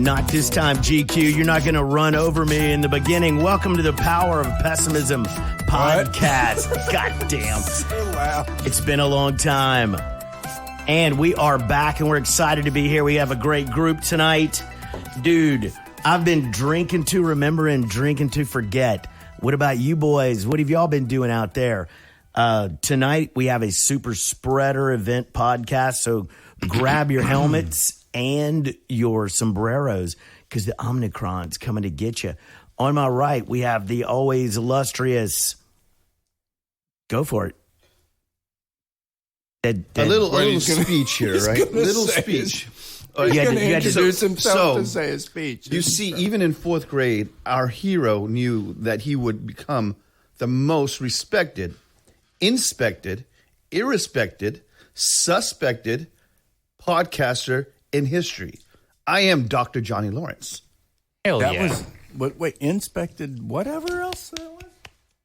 Not this time, GQ. You're not going to run over me in the beginning. Welcome to the Power of Pessimism podcast. God damn. Wow. It's been a long time. And we are back, and we're excited to be here. We have a great group tonight. Dude, I've been drinking to remember and drinking to forget. What about you boys? What have y'all been doing out there? Tonight, we have a super spreader event podcast, so grab your helmets and your sombreros, because the Omicron's coming to get you. On my right, we have the always illustrious. Go for it. A little speech here, right? Little speech. He's going to introduce himself so, to say a speech. You see, even in fourth grade, our hero knew that he would become the most respected, inspected, irrespected, suspected podcaster in history. I am Dr. Johnny Lawrence. Hell that yeah. was, wait, inspected whatever else that was?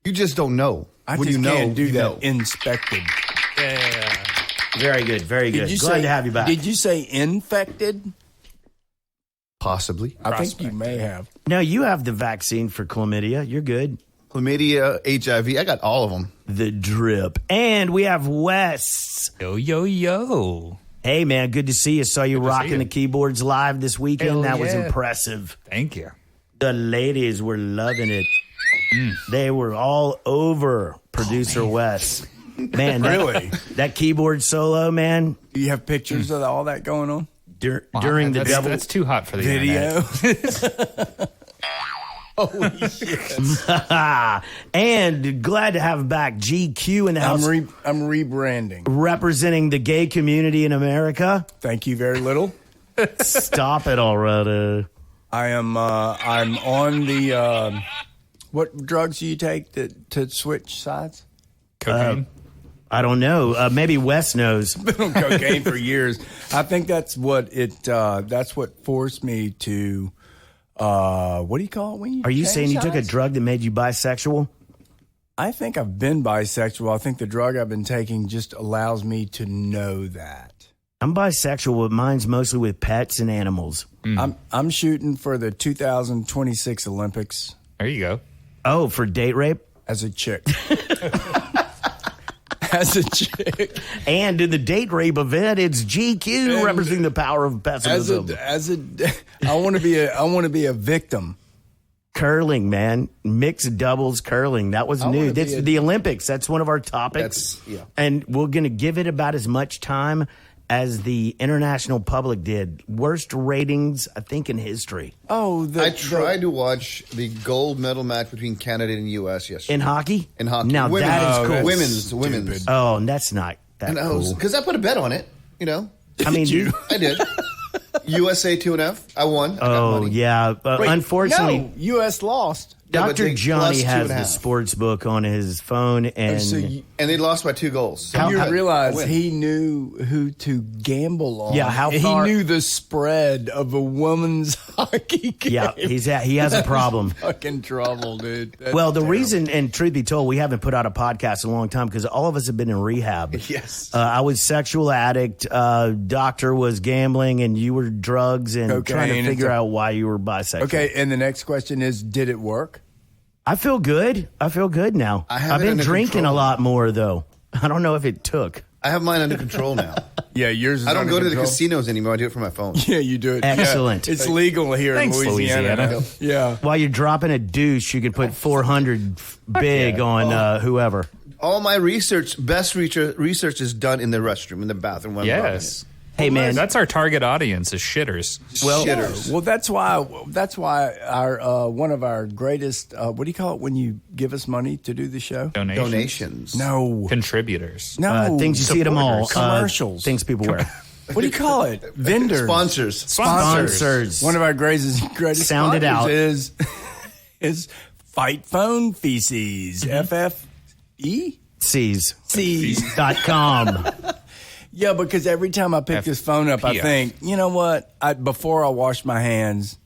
You just don't know. I when just you can't know, do you that. know. Inspected. Yeah. Very good, very good. Glad to have you back. Did you say infected? Possibly. I think you may have. No, you have the vaccine for chlamydia. You're good. Chlamydia, HIV, I got all of them. The drip. And we have Wes. Yo, yo, yo. Hey, man, good to see you. Saw you Good to see rocking you. the keyboards live this weekend. Hell That was yeah. impressive. Thank you. The ladies were loving it. They were all over producer Wes. Man, Really? that keyboard solo, man, Do you have pictures of all that going on? during the that's, devil that's too hot for the Video? internet. Holy shit. and glad to have back GQ in the house, I'm rebranding. representing the gay community in America. Thank you very little. Stop it already. I'm on the what drugs do you take to switch sides? Cocaine. I don't know. Maybe Wes knows. Been on cocaine for years. I think that's what forced me to what do you call it when you Are you change saying you took a sides? drug that made you bisexual? I think I've been bisexual. I think the drug I've been taking just allows me to know that. I'm bisexual, but mine's mostly with pets and animals. I'm shooting for the 2026 Olympics There you go. Oh, for date rape? as a chick. As a chick. And in the date rape event, it's GQ And representing the power of pessimism. I want to be a victim. Curling, man. Mixed doubles curling. That was new. wanna be That's a- the Olympics. That's one of our topics. That's- yeah. And we're going to give it about as much time as the international public did. Worst ratings, I think, in history. Oh, I tried to watch the gold medal match between Canada and U.S. yesterday. In hockey? In hockey. Now Women's. that is Oh, cool. that's Women's. stupid. Oh, and that's not that And I cool. was, because I put a bet on it, you know. I mean, I did. USA 2-0. I won. I got oh, money. yeah. Wait, Unfortunately, no, U.S. lost. Yeah, but Dr. they Johnny plus has 2.5. the sports book on his phone, and So you, And they lost by 2 goals. So you I realize win. he knew who to gamble on. Yeah, how far- he knew the spread of a women's hockey game. yeah, he has a problem. Fucking trouble, dude. That's Well, the terrible. reason, and truth be told, we haven't put out a podcast in a long time because all of us have been in rehab. Yes. I was sexual addict. Doctor was gambling, and you were drugs and Cocaine trying to and figure stuff. out why you were bisexual. Okay, and the next question is, did it work? I feel good. I feel good now. I have I've it been under drinking control. a lot more though. I don't know if it took. I have mine under control now. Yeah, yours is I don't under go to the control. casinos anymore. I do it from my phone. Yeah, you do it. Excellent. Yeah, it's legal here Thanks, in Louisiana. Louisiana. Yeah. While you're dropping a douche, you can put 400 big yeah. on whoever. All my best research is done in the restroom, in the bathroom. When I'm Yes. Hey, man. That's our target audience is shitters. Well, shitters. Well, that's why our one of our greatest what do you call it when you give us money to do the show? Donations. No, Things you see at a mall. Commercials. Things people wear. What do you call it? Vendors. Sponsors. Sponsors. One of our greatest Sound it sponsors out. is Fight Phone Feces. FFE? C's.com. Yeah, because every time I pick this phone up, I FPF. think, you know what? Before I wash my hands,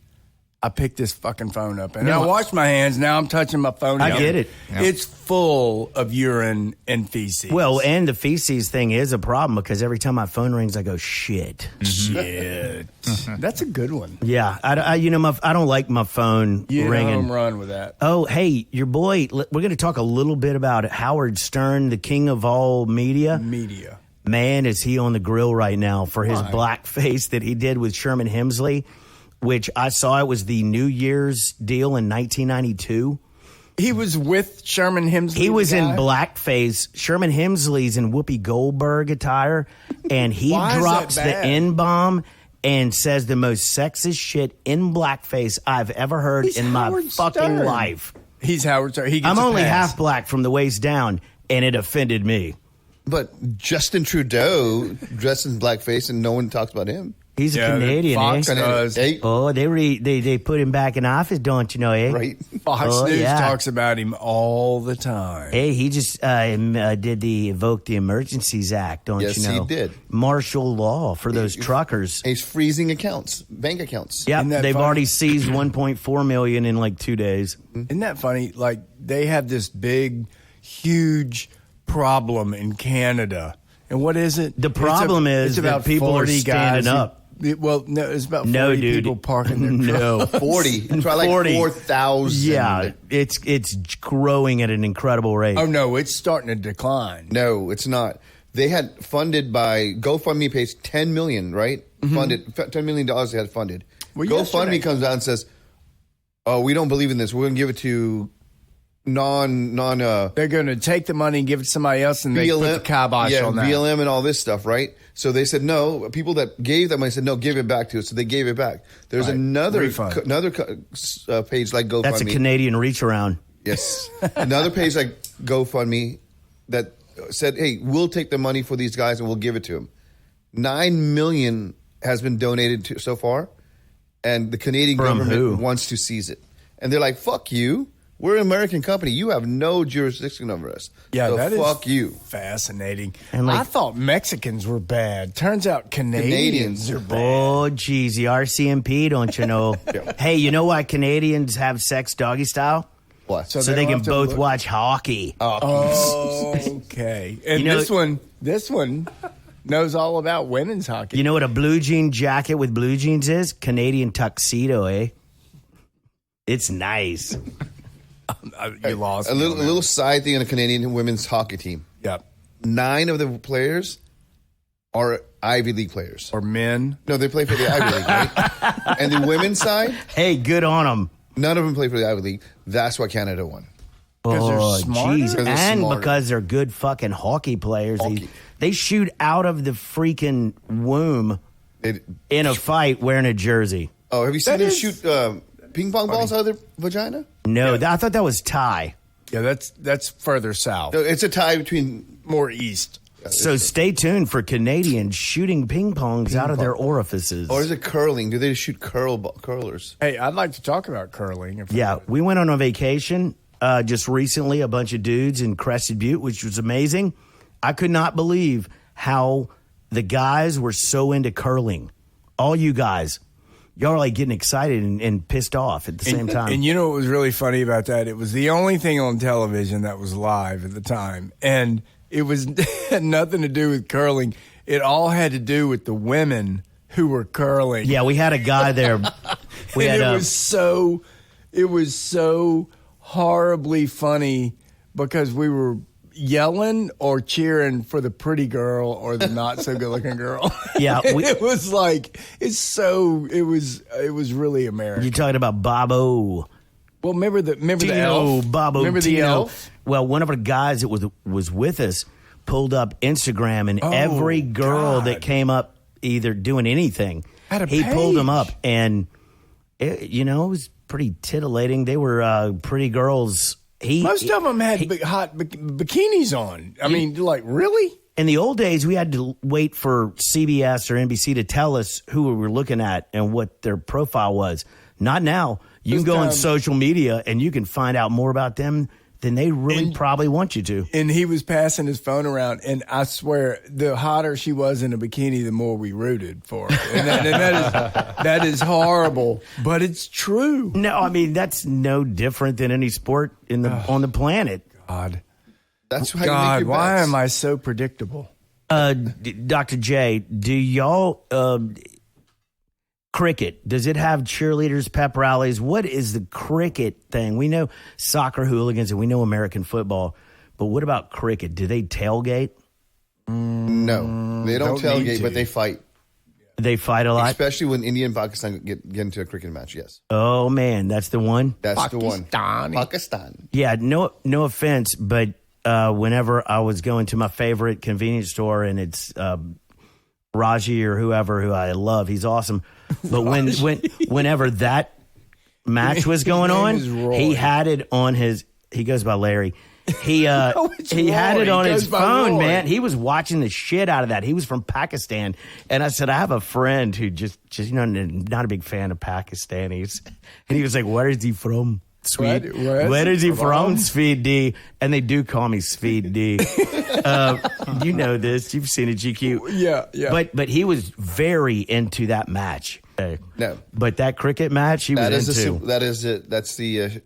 I picked this fucking phone up, and No. I washed my hands. Now I'm touching my phone. I again. get it. Yep. It's full of urine and feces. Well, and the feces thing is a problem because every time my phone rings, I go, shit. shit. That's a good one. Yeah. I don't like my phone You hit a ringing. home run with that. Oh, hey, your boy, we're going to talk a little bit about Howard Stern, the king of all media. Media. Man, is he on the grill right now for his blackface that he did with Sherman Hemsley, which I saw it was the New Year's deal in 1992. He was with Sherman Hemsley. He was the in guy? blackface. Sherman Hemsley's in Whoopi Goldberg attire, and he Why is that drops the bad? N-bomb and says the most sexist shit in blackface I've ever heard He's in my Howard fucking Stern. life. He's Howard Stern. He gets I'm a only pass. half black from the waist down, and it offended me. But Justin Trudeau dressed in blackface and no one talks about him. He's a Yeah, Canadian, Fox eh? does. Hey, Oh, they put him back in office, don't you know, eh? right. Fox Oh, News yeah. talks about him all the evoked Hey, he just did the Evoke the Emergencies Act, don't Yes, you know? he did. Martial law for those truckers. He's freezing accounts, bank accounts. Yeah, Isn't that they've funny? already seized 1.4 million in like 2 days. Isn't that funny? Like, they have this big, huge problem in Canada. And what is it? The problem is it's that about people are 40 standing guys who- up. Well, no, it's about 40 No, dude. people parking their truck. No. 40. Try like 40. 4,000. Yeah, it's growing at an incredible rate. Oh, no, it's starting to decline. No, it's not. They had funded by GoFundMe page $10 million, right? Funded $10 million they had funded. Well, GoFundMe yesterday- comes out and says, "Oh, we don't believe in this. We're going to give it to non They're going to take the money and give it to somebody else, and they put the kibosh on that. BLM and all this stuff, right?" So they said no. People that gave that money said no, give it back to us. So they gave it back. There's Right. another Refund. page like GoFundMe. That's a Canadian reach around. Yes. Another page like GoFundMe that said, "Hey, we'll take the money for these guys and we'll give it to them." $9 million has been donated to so far, and the Canadian From government who? wants to seize it. And they're like, "Fuck you! We're an American company. You have no jurisdiction over us. Yeah, so that is fuck you." fascinating. And like- I thought Mexicans were bad. Turns out Canadians are bad. Oh, geez, the RCMP, don't you know? Hey, you know why Canadians have sex doggy style? What? So they they don't can have to both look- watch hockey. Okay. And You know- this one knows all about women's hockey. You know what a blue jean jacket with blue jeans is? Canadian tuxedo, eh? It's nice. You lost A me little, on a that. little side thing on the Canadian women's hockey team. Yep. 9 of the players are Ivy League players. Or men. No, they play for the Ivy League, right? And the women's side, Hey, good on them. none of them play for the Ivy League. That's why Canada won. Because they're Oh, smarter? jeez. Because they're And smarter. because they're good fucking hockey players. Hockey. They shoot out of the freaking womb It, in a fight wearing a jersey. oh, have you seen That them is shoot ping pong balls out of their vagina? No, I thought that was Thai. Yeah, that's further south. No, it's a tie between. More east. So stay tuned for Canadians shooting ping pongs out of their orifices. Or is it curling? Do they shoot curlers? Hey, I'd like to talk about curling. If Yeah, we went on a vacation just recently, a bunch of dudes in Crested Butte, which was amazing. I could not believe how the guys were so into curling. All you guys. Y'all are like getting excited and pissed off at the same time. And you know what was really funny about that? It was the only thing on television that was live at the time. And it was had nothing to do with curling. It all had to do with the women who were curling. Yeah, we had a guy there. We And had it was so horribly funny because we were yelling or cheering for the pretty girl or the not so good looking girl. Yeah, it was like it was really American. you talking about Bobo. Well, remember the Tino, elf? Bobo, remember the Tino. elf? Well, one of our guys that was with us pulled up Instagram, and every girl God. that came up either doing anything, Had a he pulled them page. up, and it was pretty titillating. They were pretty girls. Most of them had hot bikinis on. I mean, like, really? In the old days, we had to wait for CBS or NBC to tell us who we were looking at and what their profile was. Not now. You can This go on time- social media and you can find out more about them then they really probably want you to. And he was passing his phone around, and I swear, the hotter she was in a bikini, the more we rooted for her. And that is horrible, but it's true. No, I mean, that's no different than any sport on the planet. God. That's how you God, make your why bets. am I so predictable? Dr. J, do y'all cricket? Does it have cheerleaders, pep rallies? What is the cricket thing? We know soccer hooligans and we know American football, but what about cricket? Do they tailgate? No, they don't Don't need tailgate, to. but they fight. They fight a lot. Especially when India and Pakistan get into a cricket match. Yes, Oh man, that's the one. that's the one. Pakistani. Pakistan. Yeah, no offense, but whenever I was going to my favorite convenience store and it's Raji or whoever who I love, he's awesome. But whenever that match was going name on, is Roy. he had it on his. He goes by Larry. He it's he had Roy. it on He his goes by phone, Roy. man. He was watching the shit out of that. He was from Pakistan, and I said, I have a friend who just not a big fan of Pakistanis, and he was like, "Where is he from?" Sweet. Where is he from? Sweet D. And they do call me Sweet D. You know this. You've seen it, GQ. Yeah. But he was very into that match. No. But that cricket match, he That was is into. that is it. That's the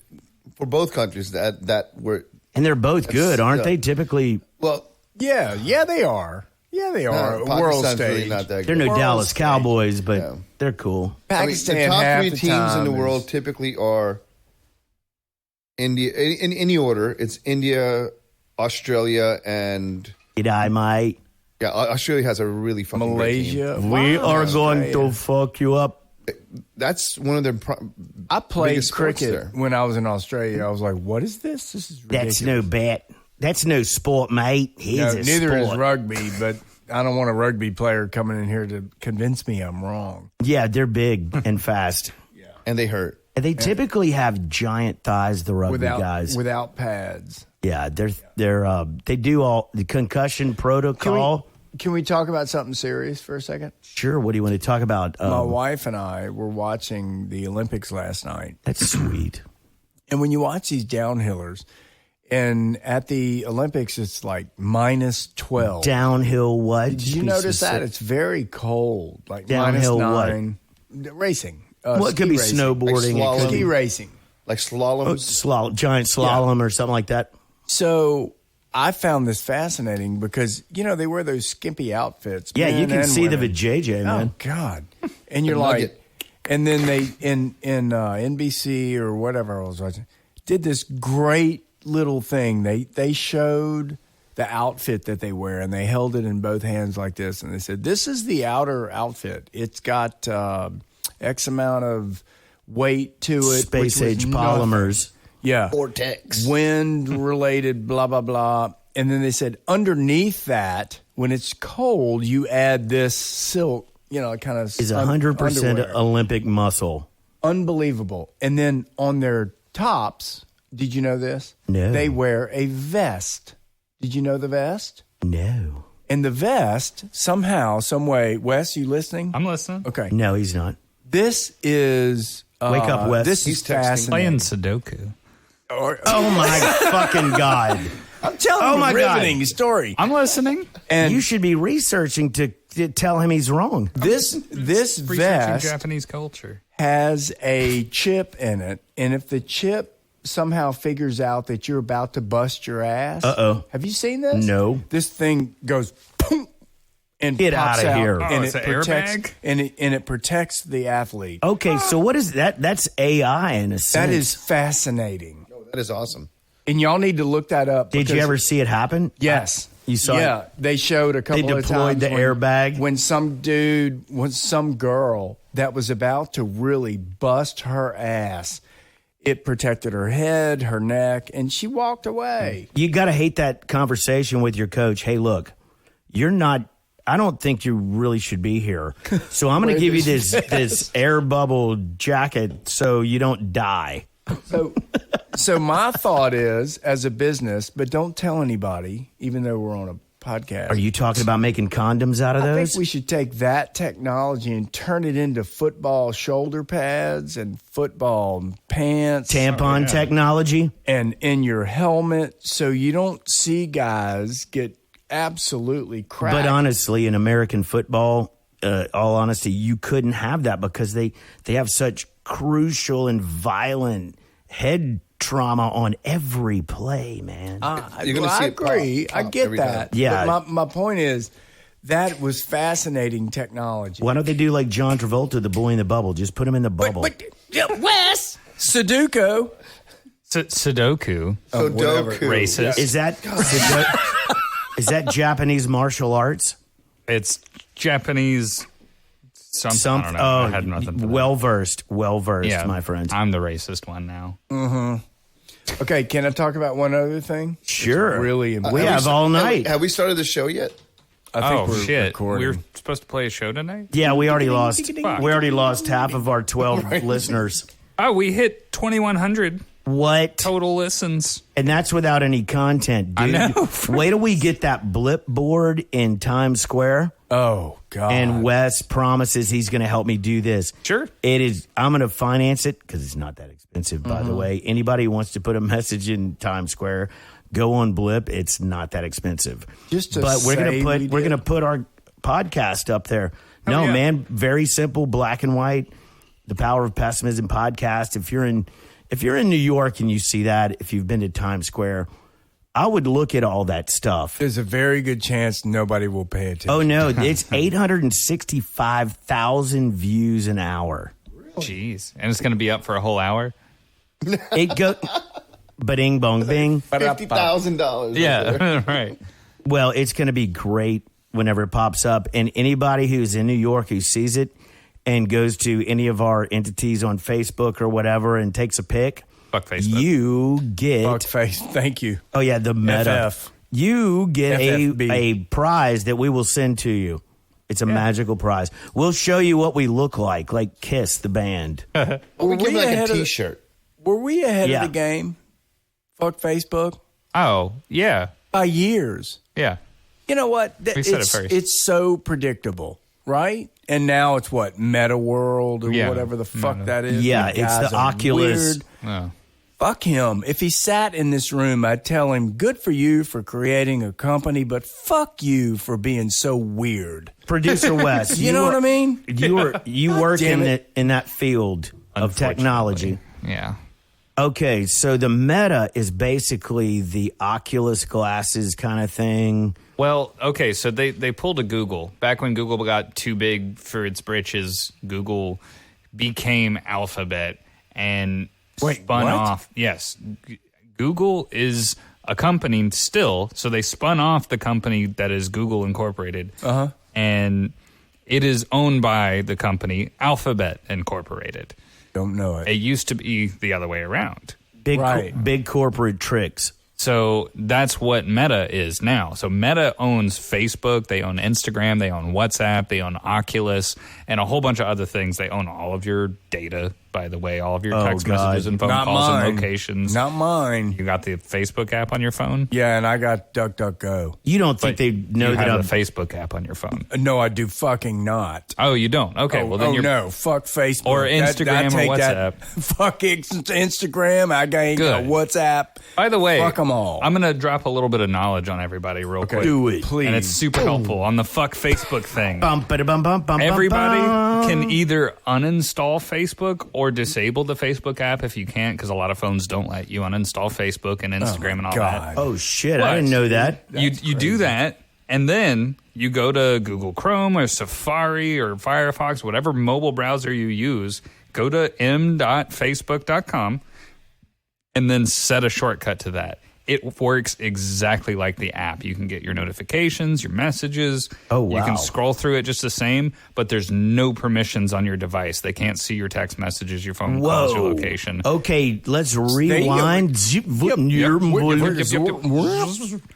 for both countries that were And they're both good, aren't yeah. they? Typically, well. Yeah, they are. Yeah, they are. No, World Pakistan's really stage. not that they're good. no World Dallas stage. Cowboys, but Yeah. they're cool. Pakistan, the top half three the teams in time the is- world typically are India. In any order, it's India, Australia, and I might. yeah, Australia has a really fucking great team. Malaysia. We Wow. are going Australia. to fuck you up. That's one of their. I played biggest sports cricket there. when I was in Australia. I was like, "What is this? This is ridiculous." That's no bet. That's no sport, mate. He's No, a neither sport. is rugby, but I don't want a rugby player coming in here to convince me I'm wrong. Yeah, they're big and fast. and they hurt. And they typically have giant thighs, the rugby Without guys. without pads. Yeah, they do all the concussion protocol. Can we talk about something serious for a second? Sure. What do you want to talk about? My wife and I were watching the Olympics last night. That's sweet. And when you watch these downhillers, and at the Olympics, it's like minus 12. Downhill what? Did you notice that? It's very cold, like Downhill what? -9. Racing. What ski could be racing. snowboarding? Like It could Ski be racing. Like slaloms. giant slalom or something like that. So I found this fascinating because, they wear those skimpy outfits. Yeah, you men can and see the women. vajayjay, man. Oh, God. And you're The like, nugget. and then they, in NBC or whatever I was watching, did this great little thing. They showed the outfit that they wear, and they held it in both hands like this, and they said, this is the outer outfit. It's got X amount of weight to it. Space which was age nothing. polymers. Yeah. Vortex. Wind related, blah, blah, blah. And then they said, underneath that, when it's cold, you add this silk, kind of Is 100% underwear. Olympic muscle. Unbelievable. And then on their tops, did you know this? No. They wear a vest. Did you know the vest? No. And the vest, somehow, some way, Wes, you listening? I'm listening. Okay. No, he's not. This is... Wake up, Wes. This He's is texting. Playing fascinating. Sudoku. Oh, my fucking God. I'm telling Oh, you my a God. riveting story. I'm listening. And You should be researching to tell him he's wrong. this Researching vest Japanese culture. has a chip in it, and if the chip somehow figures out that you're about to bust your ass, have you seen this? No. This thing goes boom, and Get pops outta out, here. Oh, and it's it an protects airbag? and it protects the athlete. Okay, so what is that? That's AI in a sense. That is fascinating, That is awesome. and y'all need to look that up. Did you because- ever see it happen? Yes. You saw Yeah, they showed a couple of deployed times the airbag? when some girl that was about to really bust her ass. It protected her head, her neck, and she walked away. You got to hate that conversation with your coach. Hey, look, you're not. I don't think you really should be here. So I'm going to give you this air bubble jacket so you don't die. So my thought is, as a business, but don't tell anybody, even though we're on a podcast. Are you talking about making condoms out of I those? think we should take that technology and turn it into football shoulder pads and football pants. Tampon technology? And in your helmet so you don't see guys get absolutely cracked. But honestly, in American football, all honesty, you couldn't have that because they have such crucial and violent head trauma on every play, man. You're gonna see I it pop agree. I get every that. time. Yeah. But my point is, that was fascinating technology. Why don't they do like John Travolta, the boy in the bubble? Just put him in the bubble. Wes! Sudoku. Sudoku. Sudoku. Racist. Is that Japanese martial arts? It's Japanese. Something. I don't know. I had nothing. For that. Well versed, my friend. I'm the racist one now. Okay, can I talk about one other thing? Sure. It's really important. We have all night. Have we started the show yet? I think we're Shit! recording. We were supposed to play a show tonight. Yeah, we already lost. Fuck. We already lost half of our 12 listeners. Oh, we hit 2,100 What? total listens. And that's without any content, dude. I know. Wait till we get that blip board in Times Square. Oh, God. And Wes promises he's going to help me do this. Sure. It is. I'm going to finance it because it's not that expensive, by the way. Anybody who wants to put a message in Times Square, go on Blip. It's not that expensive. Just to but we're say going we to did. put our podcast up there. No, yeah. man, very simple, black and white. The Power of Pessimism podcast. If you're in New York and you see that, if you've been to Times Square, I would look at all that stuff. There's a very good chance nobody will pay attention. Oh no, it's 865,000 views an hour. Jeez, and it's going to be up for a whole hour. It go, ba-ding bong bing. $50,000. Yeah, right. Well, it's going to be great whenever it pops up, and anybody who's in New York who sees it and goes to any of our entities on Facebook or whatever and takes a pic, Fuck Facebook. you get. Fuck face. Thank you. Oh yeah, the meta. FF. You get FFB. a prize that we will send to you. It's a magical prize. We'll show you what we look like Kiss the band. Well, we give we like a ahead of- T-shirt. Were we ahead Yeah. of the game? Fuck Facebook? Oh, yeah. By years. Yeah. You know what? We said it first. It's so predictable, right? And now it's what? Meta World or Yeah. whatever the fuck that is. Yeah, The it's guys the are Oculus. weird. Oh. Fuck him. If he sat in this room, I'd tell him, good for you for creating a company, but fuck you for being so weird. Producer Wes, You know what I mean? You work Damn in that field of technology. Yeah. Okay, so the Meta is basically the Oculus glasses kind of thing. Well, okay, so they pulled a Google. Back when Google got too big for its britches, Google became Alphabet and spun what? off. Yes. Google is a company still, so they spun off the company that is Google Incorporated. Uh-huh. And it is owned by the company Alphabet Incorporated. Don't know it. It used to be the other way around. Big corporate tricks. So that's what Meta is now. So Meta owns Facebook, they own Instagram, they own WhatsApp, they own Oculus, and a whole bunch of other things. They own all of your data, by the way, all of your text messages and phone Not calls mine. and locations. Not mine. You got the Facebook app on your phone? Yeah, and I got DuckDuckGo. You don't think they know you that have I'm the Facebook app on your phone. No, I do fucking not. Oh, you don't? Okay, well then you're no, fuck Facebook Or Instagram or take WhatsApp. Fuck Instagram. I ain't got Good. WhatsApp. By the way, fuck them all. I'm going to drop a little bit of knowledge on everybody real quick. Do it. Please. And it's super helpful on the fuck Facebook thing. bum ba bum bum bum. Everybody bum. can either uninstall Facebook or disable the Facebook app if you can't, because a lot of phones don't let you uninstall Facebook and Instagram and all God. Oh shit! What? I didn't know that. that. You do that, and then you go to Google Chrome or Safari or Firefox, whatever mobile browser you use, go to m.facebook.com, and then set a shortcut to that. It works exactly like the app. You can get your notifications, your messages. Oh, wow. You can scroll through it just the same, but there's no permissions on your device. They can't see your text messages, your phone calls, your location. Okay, let's rewind.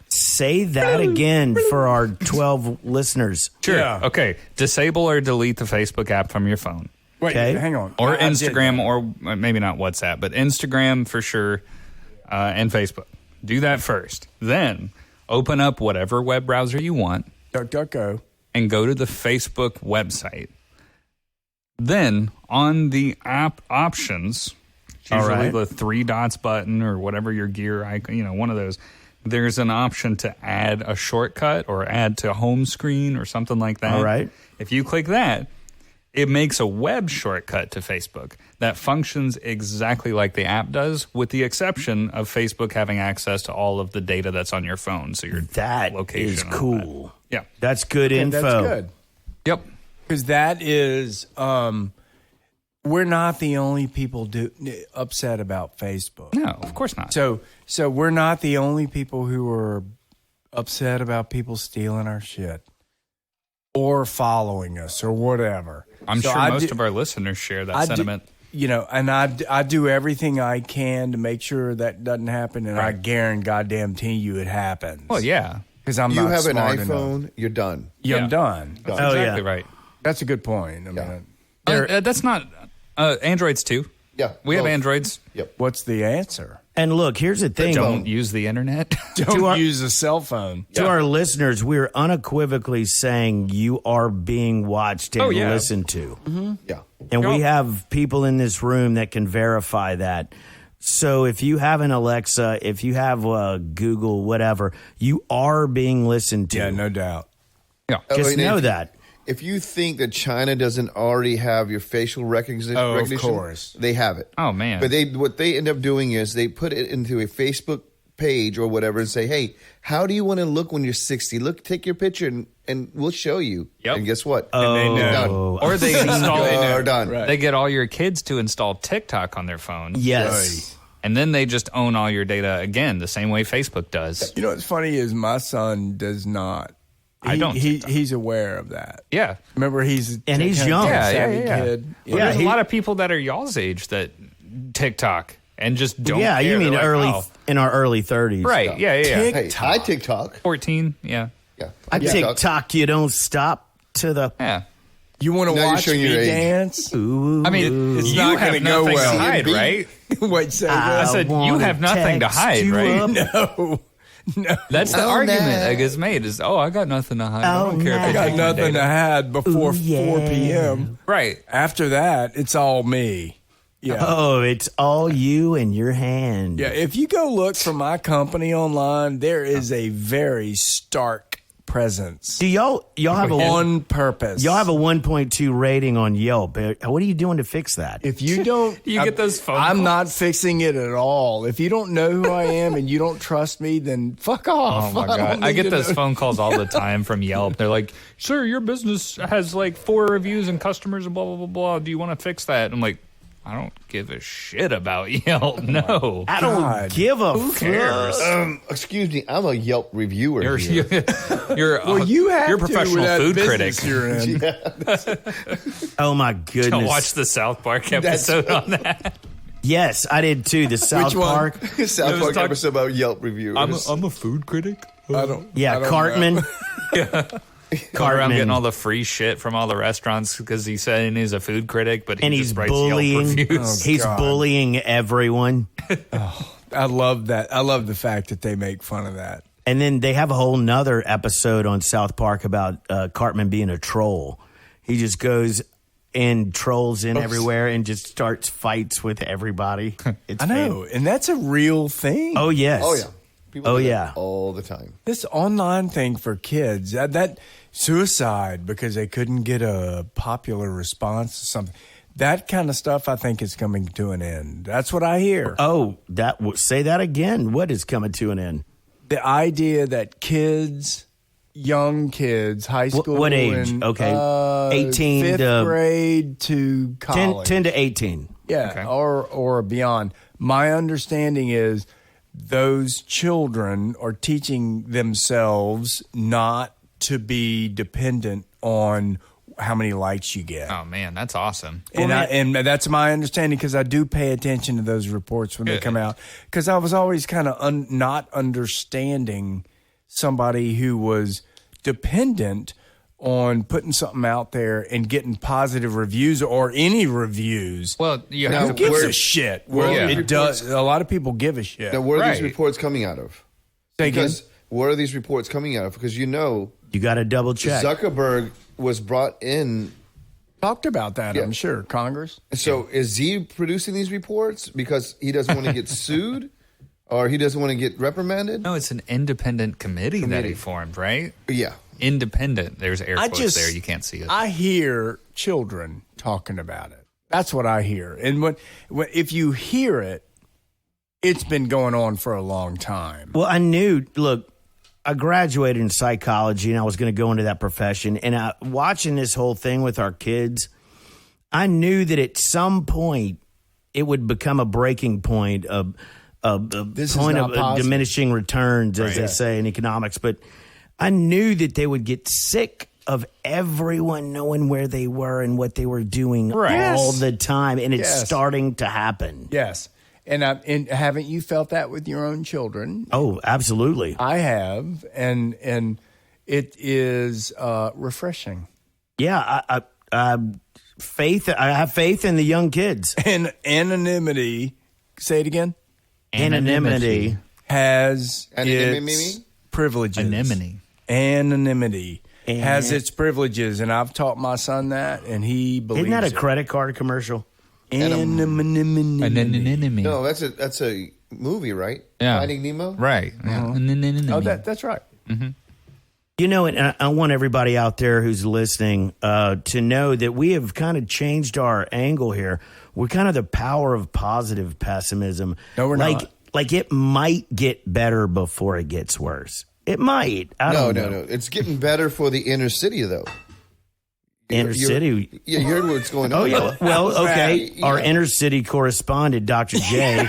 Say that again for our 12 listeners. Sure. Yeah. Okay. Disable or delete the Facebook app from your phone. Wait, Okay. hang on. Or I did Instagram, that. or maybe not WhatsApp, but Instagram for sure, and Facebook. Do that first. Then, open up whatever web browser you want, DuckDuckGo. and go to the Facebook website. Then on the app options, usually right. the 3 dots button or whatever your gear icon, one of those, there's an option to add a shortcut or add to home screen or something like that. All right. If you click that, it makes a web shortcut to Facebook that functions exactly like the app does, with the exception of Facebook having access to all of the data that's on your phone. So your That location is and all cool. that. Yeah. That's good info. That's good. Yep. Because that is, we're not the only people upset about Facebook. No, of course not. So we're not the only people who are upset about people stealing our shit or following us or whatever. I'm So sure I most do- of our listeners share that I do- sentiment. And I do everything I can to make sure that doesn't happen, and I Right. guarantee you it happens. Well, yeah. Because I'm You not have an smart iPhone, enough. you're done. Yeah, Yeah. I'm done. That's Oh, exactly yeah. right. That's a good point. I mean, That's not Androids too. Yeah. We have both. Androids. Yep. what's the answer? And look, here's the thing. Don't use the internet. Don't use a cell phone. To our listeners, we're unequivocally saying you are being watched and Oh, yeah. listened to. Yeah. And we Yep. have people in this room that can verify that. So if you have an Alexa, if you have Google, whatever, you are being listened to. Yeah, no doubt. Yeah. Just I mean, know if- that. If you think that China doesn't already have your facial recognition, of course. they have it. Oh, man. But what they end up doing is they put it into a Facebook page or whatever and say, "Hey, how do you want to look when you're 60? Look, take your picture and we'll show you." Yep. And guess what? they know. You're done. Or they install. You're done. Right. They get all your kids to install TikTok on their phone. Yes. And then they just own all your data again, the same way Facebook does. You know what's funny is my son does not. I don't TikTok. He's aware of that. Yeah. Remember, he's And he's kind of young. Yeah, savvy yeah. kid. Well, Yeah, there's he- a lot of people that are y'all's age that TikTok and just don't. Yeah, you care. mean They're like, early oh. in our early 30s. Right. Yeah. Yeah. Hey, I TikTok. 14. Yeah. Yeah. I TikTok, you don't stop to the. Yeah. You want to Now you're watch showing me your age. dance? Ooh, I mean, It's you not have gonna go nothing well. to hide, right? Wait, say I that. said you wanna have nothing to text hide, you right? up. No. That's the Oh, argument no. that gets made is, I got nothing to hide. I Oh, don't care if no. they I got take my nothing to data. hide before Ooh, 4 yeah. p.m. Right. After that, it's all me. Yeah. Oh, it's all you and your hand. Yeah, if you go look for my company online, there is a very stark presence Do y'all have a on purpose. y'all have a 1.2 rating on Yelp? What are you doing to fix that? If you don't, You get those phone I'm calls? not fixing it at all. If you don't know who I am and you don't trust me, then fuck off. Oh my god! I need get to those know. phone calls all the time from Yelp. They're like, "Sir, your business has like 4 reviews and customers and blah blah blah blah. Do you want to fix that?" I'm like, I don't give a shit about Yelp. No, I don't God. give a who cares? Excuse me, I'm a Yelp reviewer. You're here. you're Well, you have you're a to professional with that food business critic. You're in. Oh my goodness! Don't watch the South Park episode on that. Yes, I did too. The South one? Park. South was Park talk- episode about Yelp reviewers. I'm a food critic. I don't. Yeah, I don't Cartman. Going around Cartman. getting all the free shit from all the restaurants because he's saying he's a food critic, but he And just he's writes bullying. Yelp reviews. He's God. bullying everyone. I love that. I love the fact that they make fun of that. And then they have a whole nother episode on South Park about Cartman being a troll. He just goes and trolls in everywhere and just starts fights with everybody. It's I know, and that's a real thing. Oh yes. Oh yeah. People Oh, do that yeah. all the time. This online thing for kids, that suicide because they couldn't get a popular response to something. That kind of stuff, I think, is coming to an end. That's what I hear. Oh, say that again. What is coming to an end? The idea that kids, young kids, high school, what age? and, Okay. 18 fifth to- grade to 10, college, 10 to 18. yeah, Okay. or beyond. My understanding is those children are teaching themselves not to be dependent on how many likes you get. Oh man, that's awesome. And that's my understanding because I do pay attention to those reports when they Good. come out. Because I was always kind of not understanding somebody who was dependent on putting something out there and getting positive reviews or any reviews. Well, you Now, Who have gives where- a shit? where Well, are it these does. A lot of people give a shit. Now, where are Right. these reports coming out of? Say again? where are these reports coming out of? Because you got to double check. Zuckerberg was brought in. Talked about that, I'm sure, Congress. So is he producing these reports because he doesn't want to get sued or he doesn't want to get reprimanded? No, it's an independent committee that he formed, right? Yeah. Independent. There's air quotes there. You can't see it. I hear children talking about it. That's what I hear. And when if you hear it, it's been going on for a long time. Well, I graduated in psychology and I was going to go into that profession. And watching this whole thing with our kids, I knew that at some point it would become a breaking point of diminishing returns, as they say in economics. But I knew that they would get sick of everyone knowing where they were and what they were doing all the time. And it's starting to happen. Yes. And haven't you felt that with your own children? Oh, absolutely. I have, and it is refreshing. Yeah, I have faith in the young kids. And anonymity. Say it again. Anonymity has its privileges. Anonymity has its privileges, and I've taught my son that, and he believes. Isn't that a credit card commercial? Anonymity. No, that's a movie, right? Yeah. Finding Nemo? Right. Yeah. Oh, that's right. Mm-hmm. You know, and I want everybody out there who's listening to know that we have kind of changed our angle here. We're kind of the power of positive pessimism. No, we're not. Like it might get better before it gets worse. It might. I don't know. No. It's getting better for the inner city, though. Inner city. Yeah, you heard what's going on. Oh, yeah. Well, okay. Our inner city correspondent, Dr. J,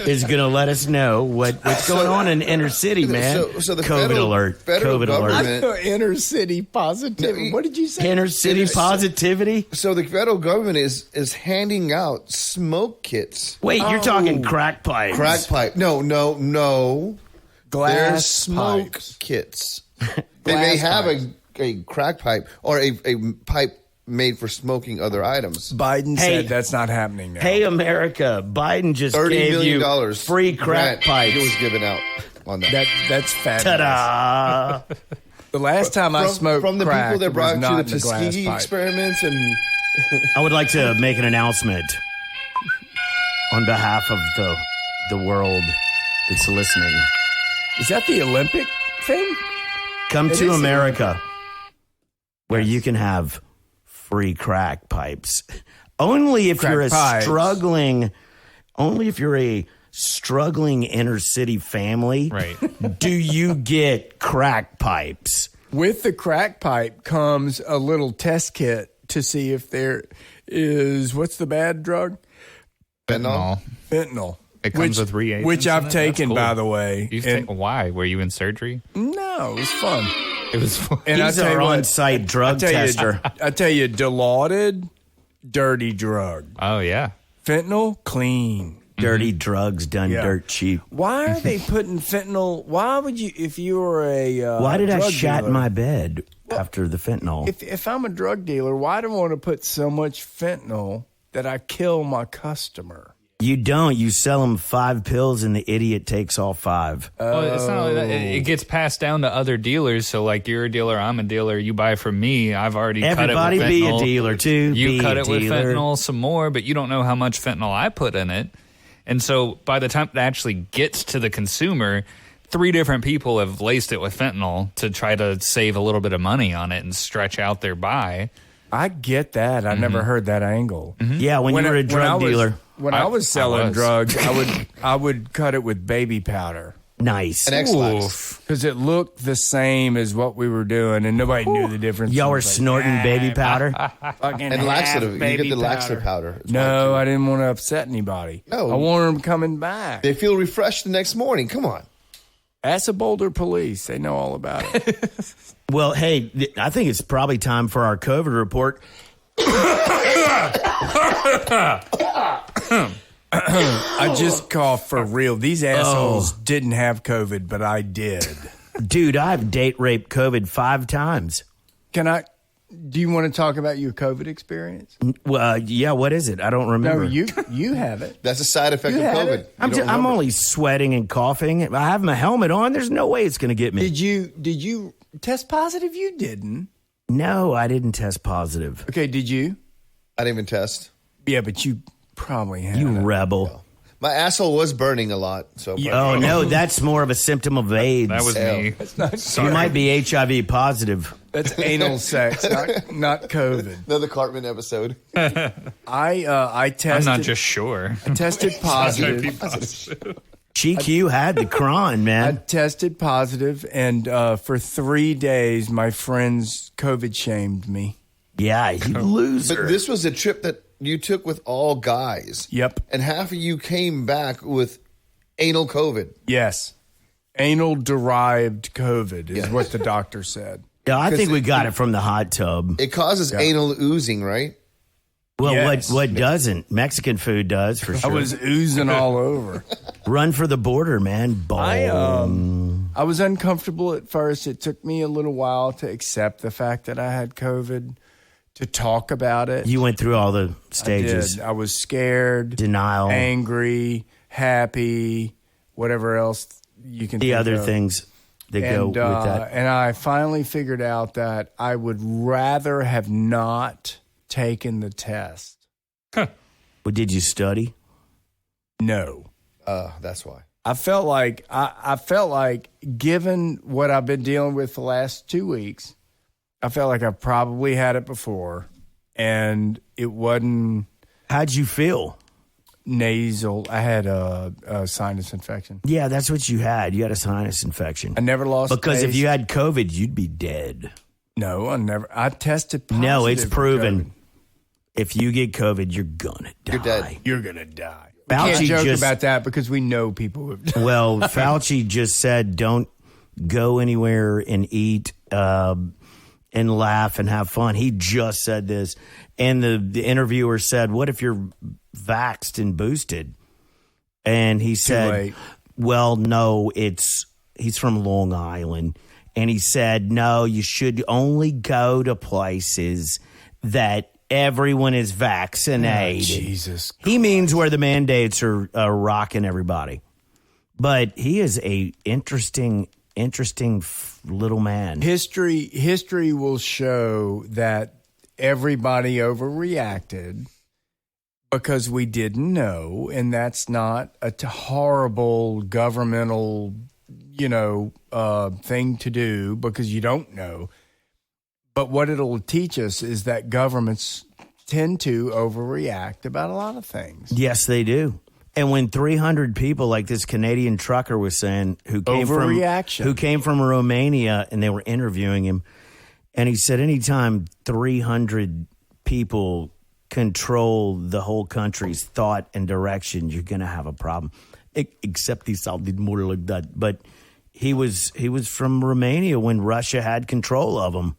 is going to let us know what's going on in inner city, man. So the COVID alert. Federal COVID government, alert. Inner city positivity. What did you say? Inner city positivity? So the federal government is handing out smoke kits. Wait, you're talking crack pipes. Crack pipe. No. Glass There's smoke pipes. kits. They may have a crack pipe or a pipe made for smoking other items. Biden said that's not happening now. Hey, America, Biden just gave $30 million you free crack pipes. It was given out on that. That's fabulous. Ta-da! The last time I smoked from the crack, people that brought it was you not the in a glass Tuskegee pipe. experiments and I would like to make an announcement on behalf of the world that's listening. Is that the Olympic thing? Come It to is America, where you can have free crack pipes. Only if you're a struggling inner city family, Right. do you get crack pipes. With the crack pipe comes a little test kit to see if there is, what's the bad drug? Fentanyl. It comes with reagents. Which I've in it? taken, That's cool. by the way. Why? Were you in surgery? No, it was fun. It was fun. And He's our on-site drug tester. I tell you, dilaudid, dirty drug. Oh, yeah. Fentanyl, clean. Dirty drugs done dirt cheap. Why are they putting fentanyl? Why would you, if you were a why did I drug shat dealer, my bed after the fentanyl? If I'm a drug dealer, why do I want to put so much fentanyl that I kill my customer? You don't. You sell them 5 pills and the idiot takes all 5. Well, it's not like that. It gets passed down to other dealers. So, like, you're a dealer, I'm a dealer. You buy from me. I've already Everybody cut it with fentanyl. be a dealer, too. You cut it with dealer. fentanyl some more, but you don't know how much fentanyl I put in it. And so by the time it actually gets to the consumer, 3 different people have laced it with fentanyl to try to save a little bit of money on it and stretch out their buy. I get that. I never heard that angle. Yeah, when you were a drug dealer. When I was selling drugs, I would cut it with baby powder. Nice. an X-Lax. Because it looked the same as what we were doing, and nobody knew the difference. Y'all were snorting baby powder? And laxative. You get the laxative powder. It's No, I didn't want to upset anybody. No. I wanted them coming back. They feel refreshed the next morning. Come on. Ask the Boulder police. They know all about it. Well, hey, I think it's probably time for our COVID report. I just coughed for real. These assholes didn't have COVID, but I did. Dude, I've date raped COVID 5 times. Can I do you want to talk about your COVID experience? Well, yeah, what is it? I don't remember. No, you have it. That's a side effect You of had COVID. it. I'm only sweating and coughing. I have my helmet on. There's no way it's going to get me. Did you test positive? You didn't. No, I didn't test positive. Okay, did you? I didn't even test. Yeah, but you probably had You it. rebel. My asshole was burning a lot. So Oh, no, that's more of a symptom of AIDS. That was me. You might be HIV positive. That's anal sex, not COVID. Another Cartman episode. I tested. I'm not just sure. I tested positive. GQ had the cron, I man. tested positive, and for 3 days, my friends COVID shamed me. Yeah, you loser. But this was a trip that you took with all guys. Yep. And half of you came back with anal COVID. Yes. Anal-derived COVID is what the doctor said. Yeah, I think we got it from the hot tub. It causes anal oozing, right? Well, Yes. what doesn't? Mexican food does, for I sure. was oozing all over. Run for the border, man. Boom. I was uncomfortable at first. It took me a little while to accept the fact that I had COVID, to talk about it. You went through all the I stages. did. I was scared, Denial. angry, happy, whatever else you can The think other of. thing that go with that. And I finally figured out that I would rather have not taken the test. Well, did you study? No. That's why. I felt like given what I've been dealing with the last 2 weeks, I felt like I probably had it before, and it wasn't How'd you feel? nasal. I had a sinus infection. Yeah, that's what you had. You had a sinus infection. I never lost Because if taste. you had COVID, you'd be dead. No, I never. I tested positive. No, it's for proven. COVID. If you get COVID, you're gonna die. You're dead. You're gonna die. We Fauci can't joke just- about that because we know people who have died. Well, Fauci just said don't go anywhere and eat and laugh and have fun. He just said this. And the interviewer said, what if you're vaxxed and boosted? And he said, late. well, no, he's from Long Island. And he said, no, you should only go to places that everyone is vaccinated. Jesus. He means where the mandates are rocking everybody. But he is a interesting little man. History will show that everybody overreacted because we didn't know, and that's not a horrible governmental, thing to do because you don't know. But what it'll teach us is that governments tend to overreact about a lot of things. Yes, they do. And when 300 people, like this Canadian trucker was saying, who came from Romania, and they were interviewing him, and he said, anytime 300 people control the whole country's thought and direction, you're going to have a problem. Except he sounded more like that. But he was from Romania when Russia had control of him.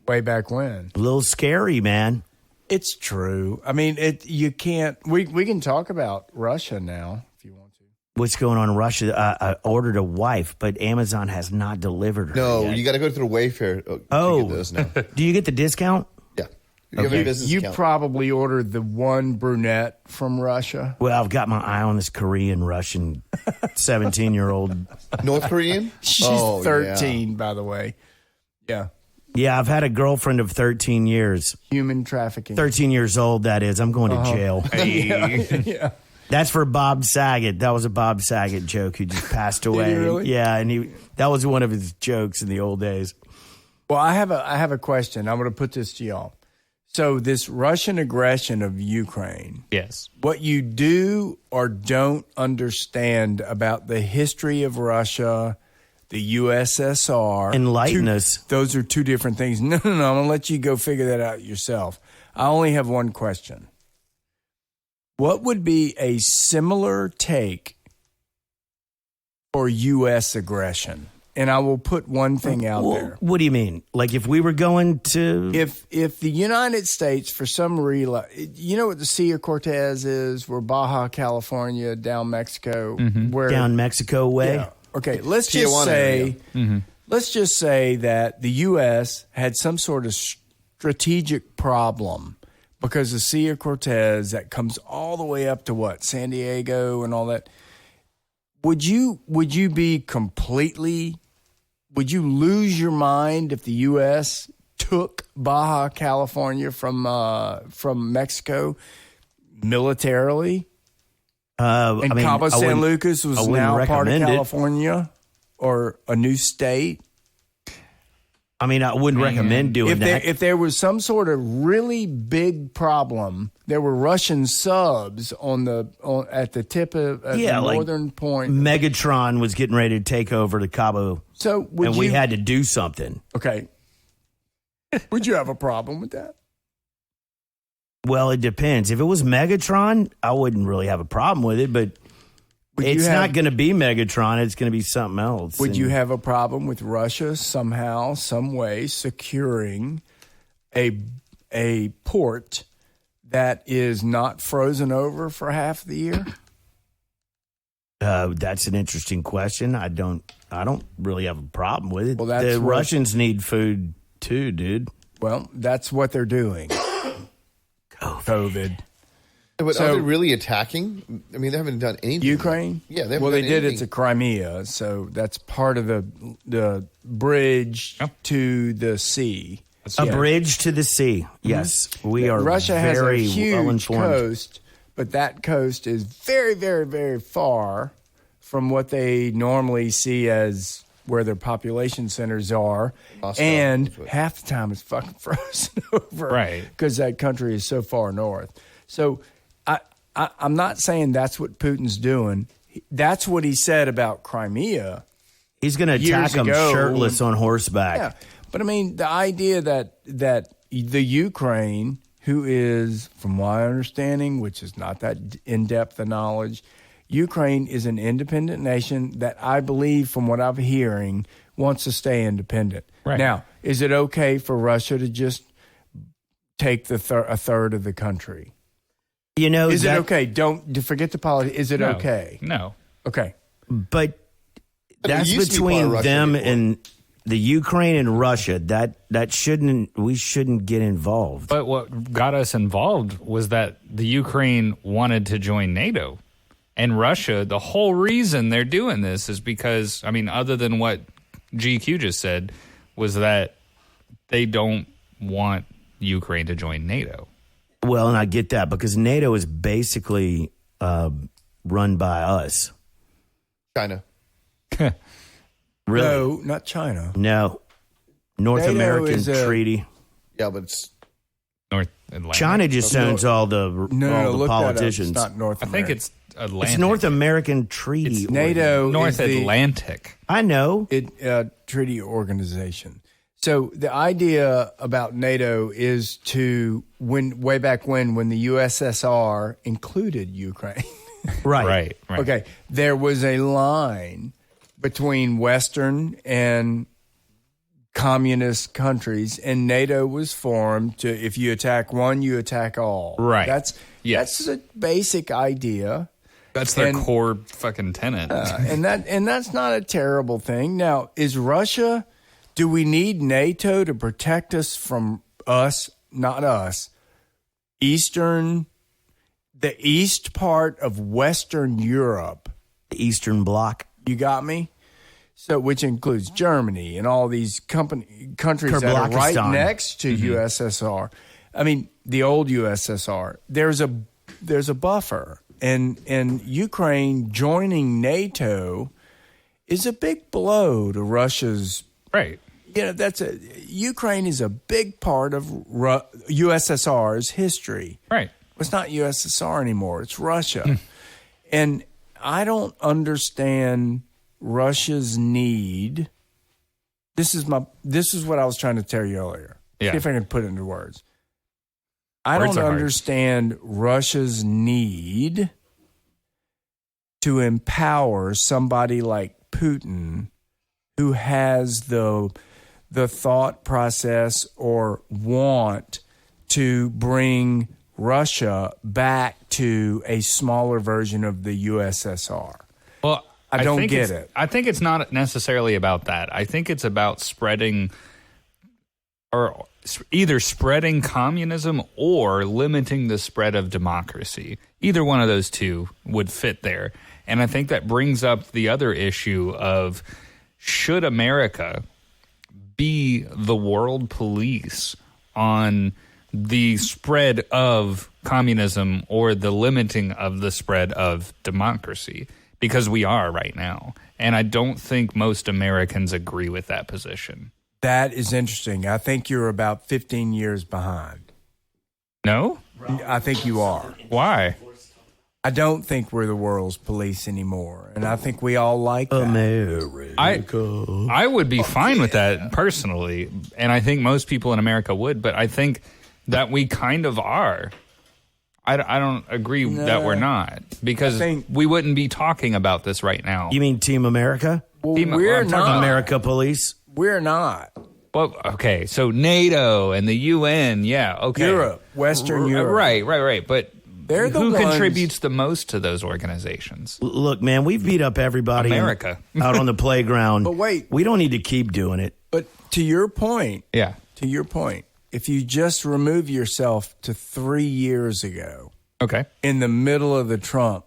Way back when. A little scary, man. It's true. I mean, you can't. We can talk about Russia now if you want to. What's going on in Russia? I ordered a wife, but Amazon has not delivered her. No, yet. you got to go through Wayfair. To get those now. Do you get the discount? Yeah. You have a business You account. probably ordered the one brunette from Russia. Well, I've got my eye on this Korean Russian 17-year-old. North Korean? She's Oh, 13, by the way. Yeah. Yeah, I've had a girlfriend of 13 years. Human trafficking. 13 years old, that is. I'm going to jail. Yeah. That's for Bob Saget. That was a Bob Saget joke who just passed away. he really? Yeah, and that was one of his jokes in the old days. Well, I have a question. I'm going to put this to y'all. So this Russian aggression of Ukraine, Yes. what you do or don't understand about the history of Russia, the USSR. Enlighten us. Those are two different things. No. I'm going to let you go figure that out yourself. I only have one question. What would be a similar take for U.S. aggression? And I will put one thing out there. What do you mean? Like if we were going to... If the United States, for some reason, you know what the Sea of Cortez is? We're Baja California, down Mexico. Where, down Mexico way? Yeah. Okay, let's Tijuana just say that the U.S. had some sort of strategic problem because the Sea of Cortez that comes all the way up to what, San Diego and all that. Would you be completely? Would you lose your mind if the U.S. took Baja California from Mexico militarily? And Cabo San Lucas was now part of California or a new state? I mean, I wouldn't recommend doing that. If there was some sort of really big problem, there were Russian subs at the tip of the northern point. Megatron was getting ready to take over the Cabo, we had to do something. Okay. Would you have a problem with that? Well, it depends. If it was Megatron, I wouldn't really have a problem with it, but it's not going to be Megatron. It's going to be something else. Would you have a problem with Russia somehow, some way securing a port that is not frozen over for half the year? That's an interesting question. I don't really have a problem with it. Well, the Russians need food too, dude. Well, that's what they're doing. COVID. But are they really attacking? I mean, they haven't done anything. Ukraine? Yeah, they did it to Crimea, so that's part of the bridge to the sea. A bridge to the sea. Yes, we are. Russia has very a huge well-informed coast, but that coast is very, very, very far from what they normally see as where their population centers are, and half the time it's fucking frozen over, right? Because that country is so far north. So I'm not saying that's what Putin's doing. That's what he said about Crimea. He's going to attack them shirtless on horseback. Yeah, but I mean the idea that the Ukraine, who is, from my understanding, which is not that in-depth of knowledge, Ukraine is an independent nation that I believe, from what I'm hearing, wants to stay independent. Right. Now, is it okay for Russia to just take a third of the country? You know, is it okay? Don't forget the politics. Is it okay? No. Okay. But that's between them and the Ukraine and Russia. We shouldn't get involved. But what got us involved was that the Ukraine wanted to join NATO. And Russia, the whole reason they're doing this is because, I mean, other than what GQ just said, was that they don't want Ukraine to join NATO. Well, and I get that because NATO is basically run by us. China. Really? No, not China. No. North NATO American Treaty. Yeah, but it's North Atlantic. China just owns all the look politicians. That up. It's not North America. I think it's Atlantic. It's North American Treaty. It's NATO. North Atlantic. I know. Treaty organization. So the idea about NATO is to way back when the USSR included Ukraine. Right. Okay. There was a line between Western and communist countries, and NATO was formed to, if you attack one, you attack all. Right. That's a basic idea. That's their core fucking tenet. And that's not a terrible thing. Now, is Russia? Do we need NATO to protect us from us? Not us. The east part of Western Europe. The Eastern Bloc. You got me? So, which includes Germany and all these countries that are right next to USSR. I mean, the old USSR. There's a buffer, and Ukraine joining NATO is a big blow to Russia's. Right. You know, Ukraine is a big part of USSR's history. Right. It's not USSR anymore. It's Russia. And I don't understand Russia's need. This is what I was trying to tell you earlier. Yeah. See if I can put it into words. I don't understand Russia's need to empower somebody like Putin, who has the thought process or want to bring Russia back to a smaller version of the USSR. Well, I don't get it. I think it's not necessarily about that. I think it's about spreading are either spreading communism or limiting the spread of democracy. Either one of those two would fit there. And I think that brings up the other issue of, should America be the world police on the spread of communism or the limiting of the spread of democracy? Because we are right now. And I don't think most Americans agree with that position. That is interesting. I think you're about 15 years behind. No? I think you are. Why? I don't think we're the world's police anymore, and I think we all like that. America. I would be fine with that personally, and I think most people in America would, but I think that we kind of are. I don't agree that we're not, because we wouldn't be talking about this right now. You mean Team America? Well, we're not. America Police? We're not. Well, okay, so NATO and the UN, yeah, okay. Europe, Western Europe. Right. But they're the who ones, contributes the most to those organizations? Look, man, we've beat up everybody America. out on the playground. But wait. We don't need to keep doing it. But to your point, Yeah. if you just remove yourself to 3 years ago, Okay. in the middle of the Trump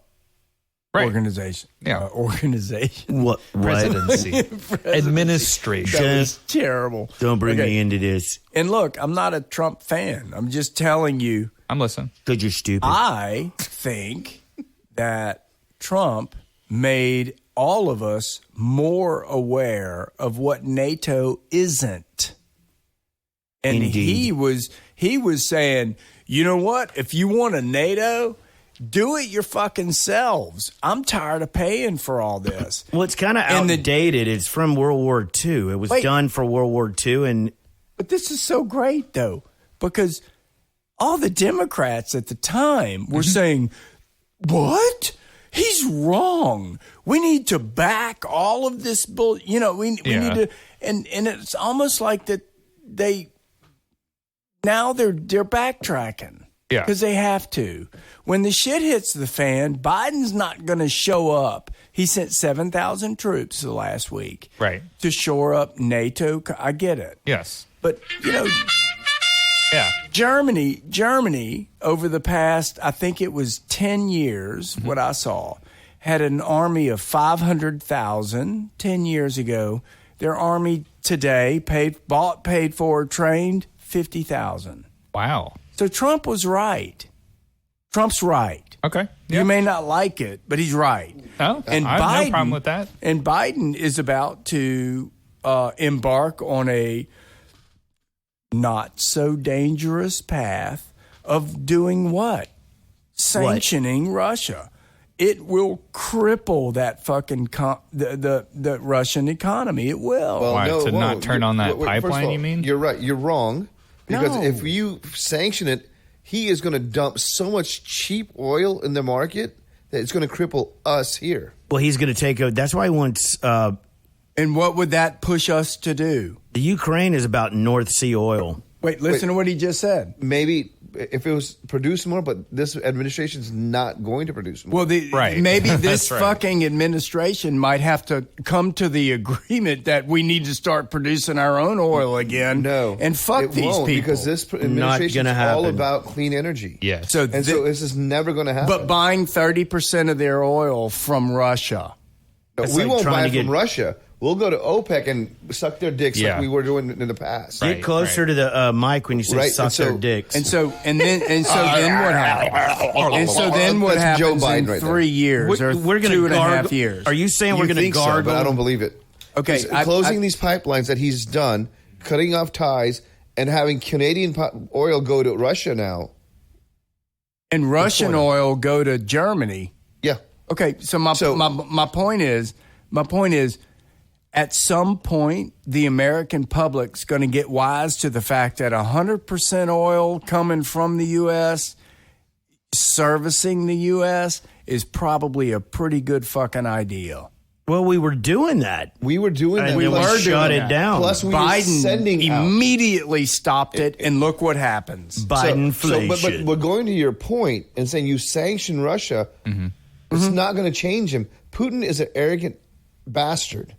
Right. organization, Yeah. organization, What? Presidency. Administration. that was terrible. Don't bring Okay. me into this. And look, I'm not a Trump fan. I'm just telling you, I'm listening. Because you're stupid. I think that Trump made all of us more aware of what NATO isn't. And Indeed. he was saying, you know what? If you want a NATO, do it your fucking selves. I'm tired of paying for all this. Well, it's kind of outdated. It's from World War II. It was done for World War II. And But this is so great, though, because all the Democrats at the time were saying, what? He's wrong. We need to back all of this bull. You know, we need to, and it's almost like that now they're backtracking. Yeah. Because they have to. When the shit hits the fan, Biden's not going to show up. He sent 7,000 troops the last week. Right. To shore up NATO. I get it. Yes. But, you know, Yeah. Germany, over the past, I think it was 10 years, what I saw, had an army of 500,000 10 years ago. Their army today, paid for, trained 50,000. Wow. So Trump was right. Trump's right. Okay. You may not like it, but he's right. Oh, And I have Biden, no problem with that. And Biden is about to embark on a not so dangerous path of doing what? Sanctioning Russia. It will cripple that fucking the Russian economy. It will. Well, Why, no, to it not won't. turn on that First of pipeline, all, you mean? You're right. You're wrong. Because No. if you sanction it, he is going to dump so much cheap oil in the market that it's going to cripple us here. well, he's going to take over. That's why he wants And what would that push us to do? the Ukraine is about North Sea oil. Wait, listen to what he just said. Maybe if it was produced more, but this administration is not going to produce more. Well, Right. maybe this That's right. fucking administration might have to come to the agreement that we need to start producing our own oil again. No, and fuck it these won't, people. because this administration is gonna all happen. about clean energy. Yes. So, And so this is never going to happen. but buying 30% of their oil from Russia. No, That's we like won't trying buy to from get- Russia. We'll go to OPEC and suck their dicks Yeah. like we were doing in the past. Right. Get closer to the mic when you say Right, suck and so- their dicks. And so then what happens? And so then what That's Joe happens Biden in right there. 3 years or we're gonna 2.5 gargle- years? Are you saying we're You going to think so, gargle? but I don't believe it. Okay, He's closing these pipelines that he's done, cutting off ties, and having Canadian oil go to Russia now. and Russian oil go to Germany. Yeah. Okay, so my point is, at some point, the American public's going to get wise to the fact that 100% oil coming from the U.S., servicing the U.S., is probably a pretty good fucking idea. Well, we were doing that. We were doing that. And then we Plus- shut it down. Plus, we were Biden sending out. immediately stopped it, and look what happens. Bidenflation. But going to your point and saying you sanction Russia, it's not going to change him. Putin is an arrogant bastard.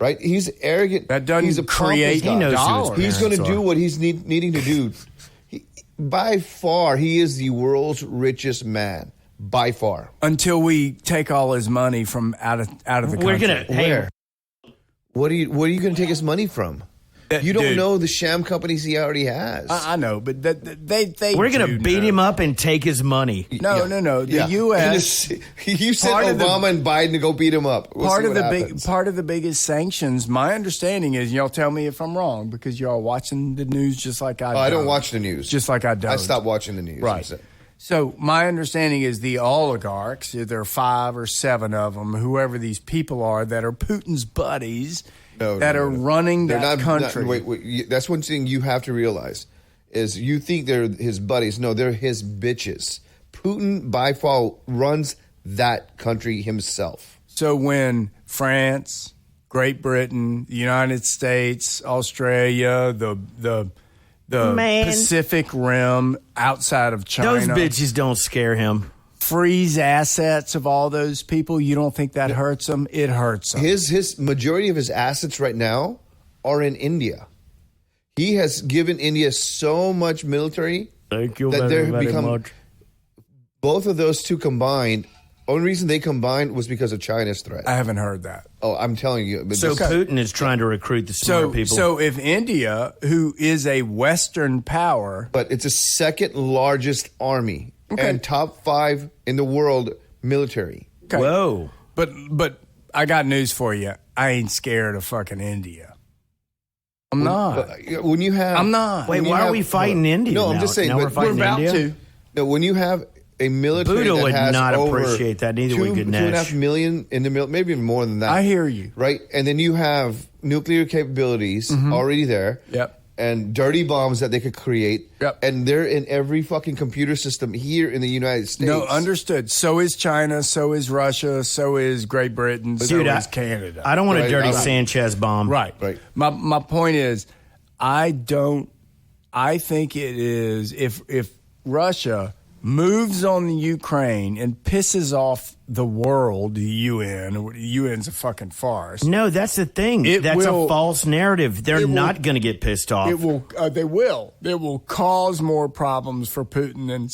right? He's arrogant. That doesn't he's a create He knows who his dollars. He's going to parents do are. what he's needing to do. By far, he is the world's richest man. By far. Until we take all his money from out of the country. We're gonna Where? Where are you going to take his money from? You don't Dude. know the sham companies he already has. I know, but they We're gonna do beat know. him up and take his money. No. The U.S. You sent part of the- Obama and Biden to go beat him up. We'll see what happens. part of the biggest sanctions. My understanding is, y'all tell me if I'm wrong, because y'all watching the news just like I. I don't watch the news. Just like I don't. I stopped watching the news. Right. So my understanding is the oligarchs, there are 5 or 7 of them, whoever these people are, that are Putin's buddies, that are running that country. Wait. That's one thing you have to realize is you think they're his buddies. No, they're his bitches. Putin, by far, runs that country himself. So when France, Great Britain, the United States, Australia, the Man. Pacific Rim outside of China, Those bitches don't scare him. freeze assets of all those people, you don't think that hurts them? It hurts them. His majority of his assets right now are in India. He has given India so much military Thank you that very, they've very become much. both of those two combined. Only reason they combined was because of China's threat. I haven't heard that. Oh, I'm telling you. But So this- Putin is trying to recruit the smart people. So if India, who is a Western power, but it's the second largest army Okay. and top 5 in the world military. okay, Whoa. but I got news for you. I ain't scared of fucking India. I'm not. When you have, I'm not. Wait, when you why are have- we fighting India? No, I'm now? just saying. Now but we're fighting We're about India? to. No, when you have a military Buddha that would has not over appreciate that. Neither would 2.5 Ganesh. million in the maybe even more than that. I hear you. Right, and then you have nuclear capabilities Mm-hmm. already there. Yep. And dirty bombs that they could create. Yep. And they're in every fucking computer system here in the United States. No, understood. So is China, so is Russia, so is Great Britain, so Dude, is Canada. I don't want a Right, dirty right. Sanchez bomb. Right. Right. My point is, I think it is if Russia moves on the Ukraine and pisses off the world, the UN, or the UN's a fucking farce. No, that's the thing. It That's will- a false narrative. They're it will- not going to get pissed off. It will. They will. It will cause more problems for Putin than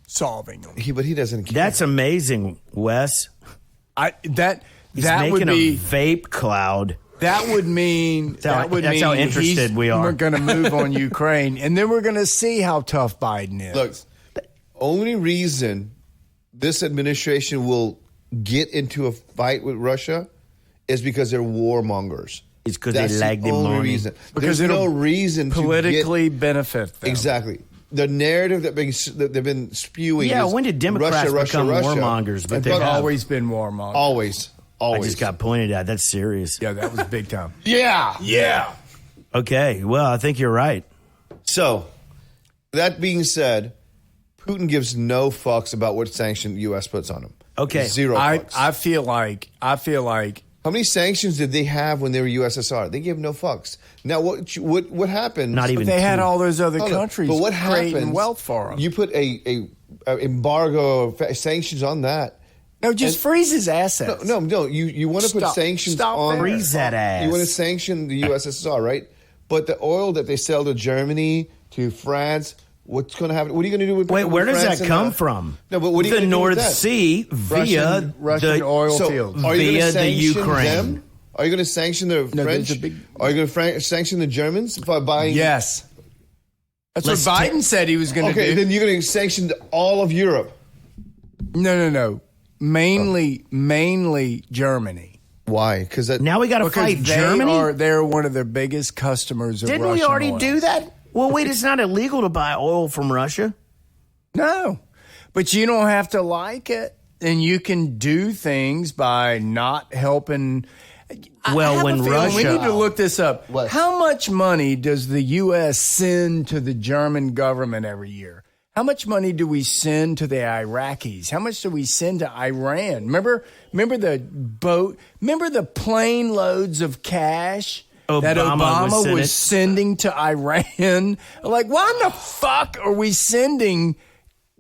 solving them. But he doesn't care. That's amazing, Wes. That He's that making would be. a vape cloud. That would mean how- that's how interested we are. We're going to move on Ukraine, and then we're going to see how tough Biden is. Look, only reason this administration will get into a fight with Russia is because they're warmongers. It's 'cause they That's like the only money. reason. Because There's no it'll reason politically to get, benefit them. exactly the narrative that they've been spewing. Yeah, is when did Democrats Russia, become Russia, warmongers? But And they fuck, have. Always been warmongers. always. I just got pointed at. That's serious. Yeah, that was big time. Yeah. Okay, well, I think you're right. So, that being said, Putin gives no fucks about what sanction the U.S. puts on him. Okay. Zero fucks. I feel like How many sanctions did they have when they were USSR? They gave no fucks. Now, what happens? Not even they had two. all those other Hold on. countries But what creating happens? wealth for them. You put a embargo of sanctions on that. No, just freeze his assets. No. You want to put Stop. sanctions Stop on. there. Freeze that ass. You want to sanction the USSR, right? But the oil that they sell to Germany, to France, what's going to happen? What are you going to do with? Wait, where with does France that and come the- from? No, but what are you the gonna do with North that? Sea via Russian the oil So, fields. are you going via to the sanction Ukraine. them? Are you going to sanction the No, French? there's a big- Are you going to sanction the Germans by buying? Yes. That's Let's what Biden said he was going to Okay, do. then you're going to sanction all of Europe. No. Mainly Germany. Why? Because that. Now we got to Because fight Germany. they're one of their biggest customers of Didn't Russian we already oil. do that? Well, wait, it's not illegal to buy oil from Russia. No, but you don't have to like it, and you can do things by not helping. Well, I have when a feeling we Russia- need to look this up. What? How much money does the U.S. send to the German government every year? How much money do we send to the Iraqis? How much do we send to Iran? Remember the boat? Remember the plane loads of cash that Obama was sending to Iran? Like, why in the fuck are we sending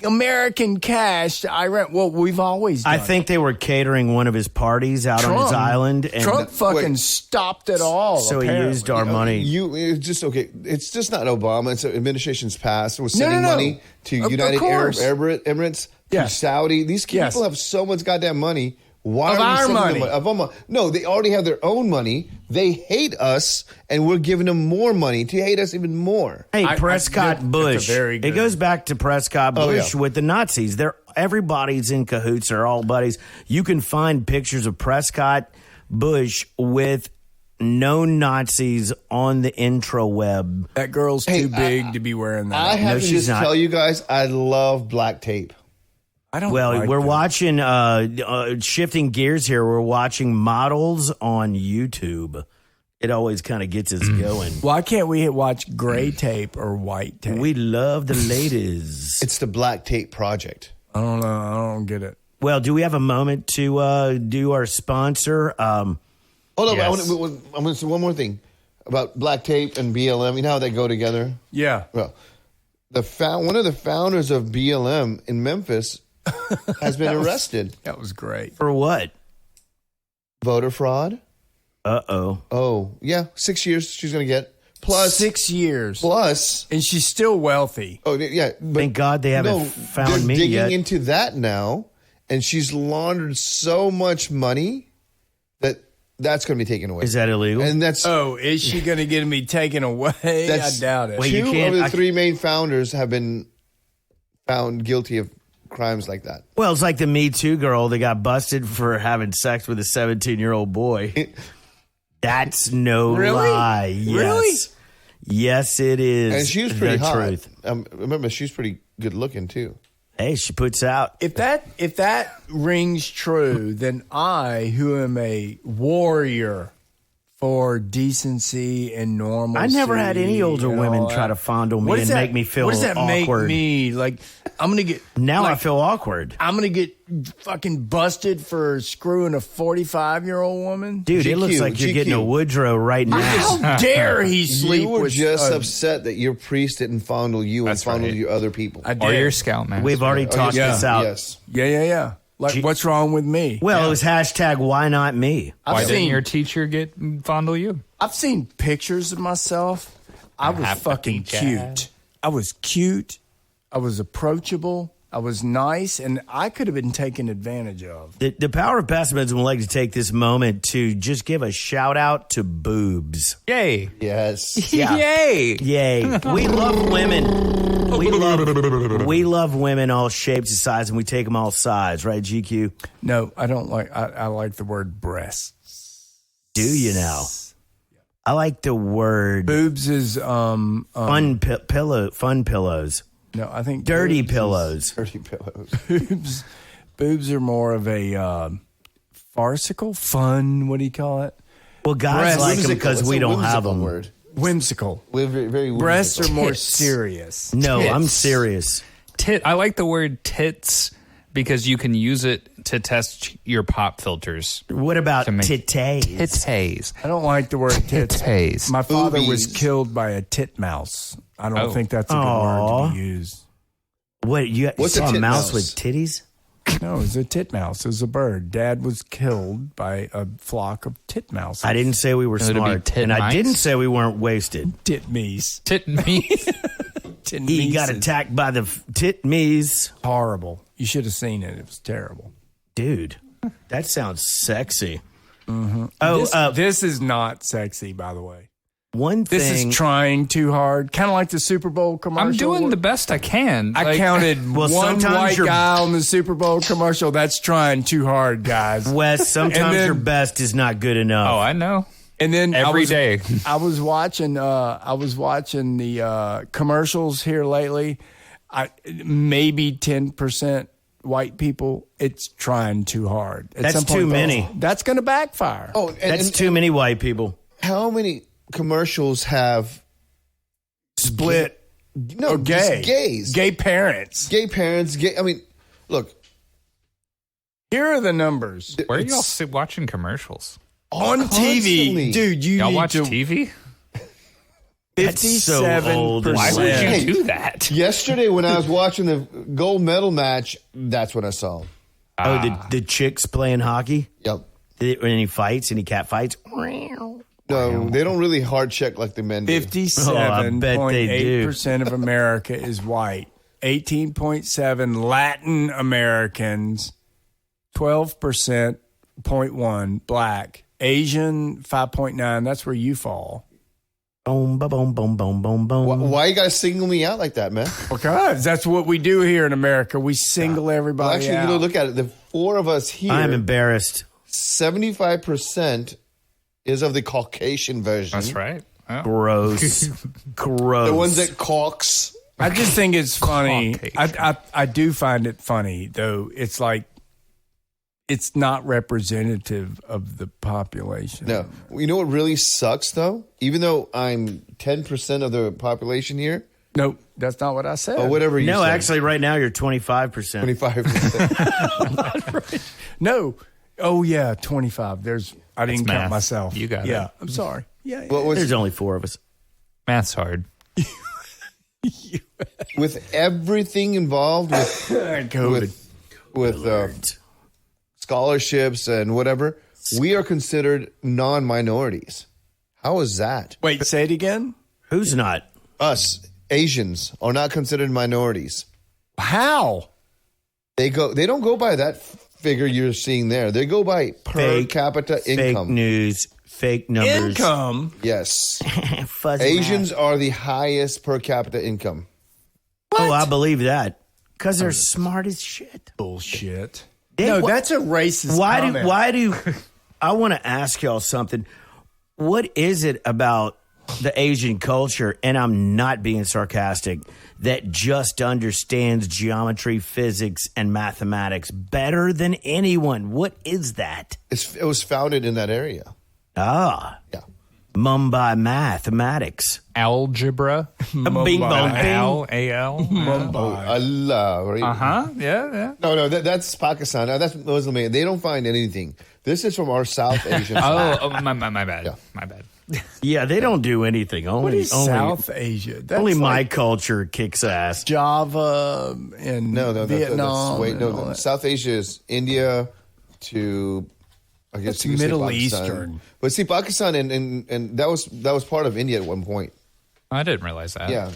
American cash to Iran. Well, we've always done I think they were catering one of his parties out on his island. And Trump fucking stopped it all. so he apparently. used our money. It's just okay. It's just not Obama. It's administration's past. We're No, sending no, no. money to Of United Arab course. Emirates, Yes. to Saudi. These people Yes. have so much goddamn money. Why Of are we our sending money. them of our money? No, they already have their own money. They hate us, and we're giving them more money to hate us even more. Hey, I- Prescott that's a Bush. very It good- goes back to Prescott Oh, Bush yeah. with the Nazis. Everybody's in cahoots. They're all buddies. You can find pictures of Prescott Bush with known Nazis on the intraweb. That girl's Hey, too big to be wearing that. I have to she's just not. tell you guys, I love black tape. I don't. Well, like we're that. watching, shifting gears here. We're watching models on YouTube. It always kind of gets us going. Why can't we watch gray tape or white tape? We love the ladies. It's the Black Tape Project. I don't know. I don't get it. Well, do we have a moment to do our sponsor? Hold on, Yes. I'm going to say one more thing about black tape and BLM. You know how they go together? Yeah. Well, one of the founders of BLM in Memphis has been arrested. That was great. For what? Voter fraud. Uh-oh. Oh, yeah, 6 years she's going to get. Plus, 6 years. plus, And she's still wealthy. oh, yeah. But Thank God they haven't no, found they're me digging yet. into that now, and she's laundered so much money that's going to be taken away. Is that illegal? And that's Oh, is she going to get me taken away? I That's- doubt it. Wait, you two can't- of the I- three main founders have been found guilty of crimes like that. Well, it's like the Me Too girl that got busted for having sex with a 17-year-old boy. That's no Really? lie. Yes. Really? Yes, it is. And she was pretty the hot. truth. Remember, she's pretty good looking too. Hey, she puts out. If that rings true, then I, who am a warrior for decency and normalcy, I never had any older and women all try to that. fondle me What does and that- make me feel What does that awkward. make me? Like, I'm gonna get Now I like, feel awkward. I'm gonna get fucking busted for screwing a 45-year-old woman. Dude, it GQ, looks like you're getting a GQ. Woodrow right now. How dare he sleep You were with just a- upset that your priest didn't fondle you That's and fondled right. your other people. I did. Or your scoutmaster. We've already talked yes, this out. Yes. Yeah. Like, what's wrong with me? Well, it was hashtag why not me? Why I've didn't seen- your teacher get fondle you? I've seen pictures of myself. I was have to fucking be cute. I was cute. I was approachable. I was nice, and I could have been taken advantage of. The power of pessimism would like to take this moment to just give a shout out to boobs. Yay. Yes. Yeah. Yay. Yay. We love women. We love women all shapes and sizes, and we take them all sides, right, GQ? No, I don't like. I like the word breasts. Do you now? I like the word Boobs is fun pillows. no. I think Dirty boobs is- pillows. Dirty pillows. Boobs are more of a farcical, fun. What do you call it? Well, guys Breasts. like them Whimsical. because It's we a don't have whimsical them. Word. Whimsical. We're very, very Breasts are whimsical. more Tits. serious. No, I'm Tits. serious. I like the word tits because you can use it to test your pop filters. What about To make- titties? Titties. I don't like the word tits. Titties. My father was Boobies. killed by a titmouse. I don't Oh. think that's a good Aw. word to be used. What, you What's saw a a mouse titmouse? with titties? No, it was a titmouse. It was a bird. Dad was killed by a flock of titmouses. I didn't say we were Would it be smart, tit and I mice? didn't say we weren't wasted. Titmeese. Tit me. He got attacked by the titmies. Horrible. You should have seen it. It was terrible. Dude, that sounds sexy. Oh, This is not sexy, by the way. one This thing. is trying too hard. Kind of like the Super Bowl commercial. I'm doing the best I can. I Like, counted Well, one sometimes white you're- guy on the Super Bowl commercial. That's trying too hard, guys. Wes, sometimes And then- your best is not good enough. Oh, I know. And then Every day. I was watching the commercials here lately. Maybe 10% white people. It's trying too hard. At That's some point, too though, many. That's going to backfire. Oh, That's too many white people. How many commercials have Split no or gay just gays, gay parents. gay parents? Gay. I mean, look Here are the numbers Where are y'all It's watching commercials? on constantly. TV, dude. You Y'all need watch to TV? That's so old. 57%. Why would you Hey. do that? Yesterday, when I was watching the gold medal match, that's when I saw him. Oh, the chicks playing hockey? Yep. Any fights? Any cat fights? No, they don't really hard check like the men do. 57.8% of America is white. 18.7 Latin Americans. 12.1 black. Asian 5.9. That's where you fall. Boom, ba, boom, boom, boom, boom, boom. Why you got to single me out like that, man? Because that's what we do here in America. We single everybody Well, actually, out. look at it. The four of us here, I'm embarrassed. 75% is of the Caucasian version. That's right. Oh. Gross. Gross. The ones that caulks. I just think it's funny. Caucasian. I do find it funny, though. It's like it's not representative of the population. No. You know what really sucks, though? Even though I'm 10% of the population here, Nope, that's not what I said. or whatever you No, say. actually, right now you're 25%. 25%. No. Oh, yeah, 25. I didn't count math. myself. You got it. Yeah, I'm sorry. Yeah. What was, There's only 4 of us. Math's hard. with everything involved with COVID. with scholarships and whatever, we are considered non-minorities. How is that? Wait, say it again? Who's not? Us Asians are not considered minorities. How? They don't go by that figure you're seeing there. They go by per capita income. Fake news. Fake numbers. Income? Yes. Fuzzy Asians math. are the highest per capita income. Oh, I believe that. Because they're smart as shit. Bullshit. They- No, wh- that's a racist comment. Why do I want to ask y'all something? What is it about the Asian culture, and I'm not being sarcastic, that just understands geometry, physics, and mathematics better than anyone? What is that? It was founded in that area. Ah, Yeah. Mumbai mathematics. Algebra. Bing bong bing. Al. A-L. Allah. Right? Uh-huh. Yeah. No, that's Pakistan. That's Muslim. They don't find anything. This is from our South Asian side. Oh, my bad. Yeah. My bad. Yeah, they don't do anything. What Only is South Asia? That's only my like culture kicks ass. Java and No, Vietnam. wait, and no. all that. South Asia is India to, I guess That's you could say Middle Pakistan. Eastern. But see, Pakistan and that was part of India at one point. I didn't realize that. Yeah,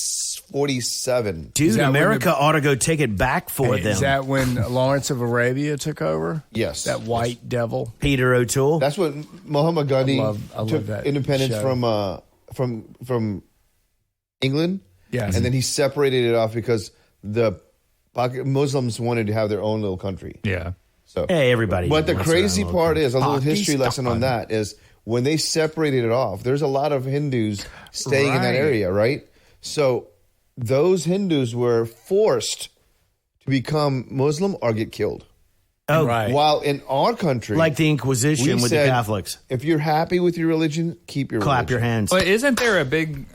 1947. Dude, that when America ought to go take it back for them. Is that when Lawrence of Arabia took over? Yes. That white devil. Peter O'Toole? That's when Muhammad Gandhi I love took that independence show. from England. Yes. And then he separated it off because the Muslims wanted to have their own little country. Yeah. So, Hey, everybody. but the wants their crazy own part little is a little history Pakistan. lesson on that is when they separated it off. There's a lot of Hindus staying in that Right. area, right? So those Hindus were forced to become Muslim or get killed. Oh, Right. While in our country, like the Inquisition we with said, the Catholics. if you're happy with your religion, keep your Clap your religion. hands. But isn't there a big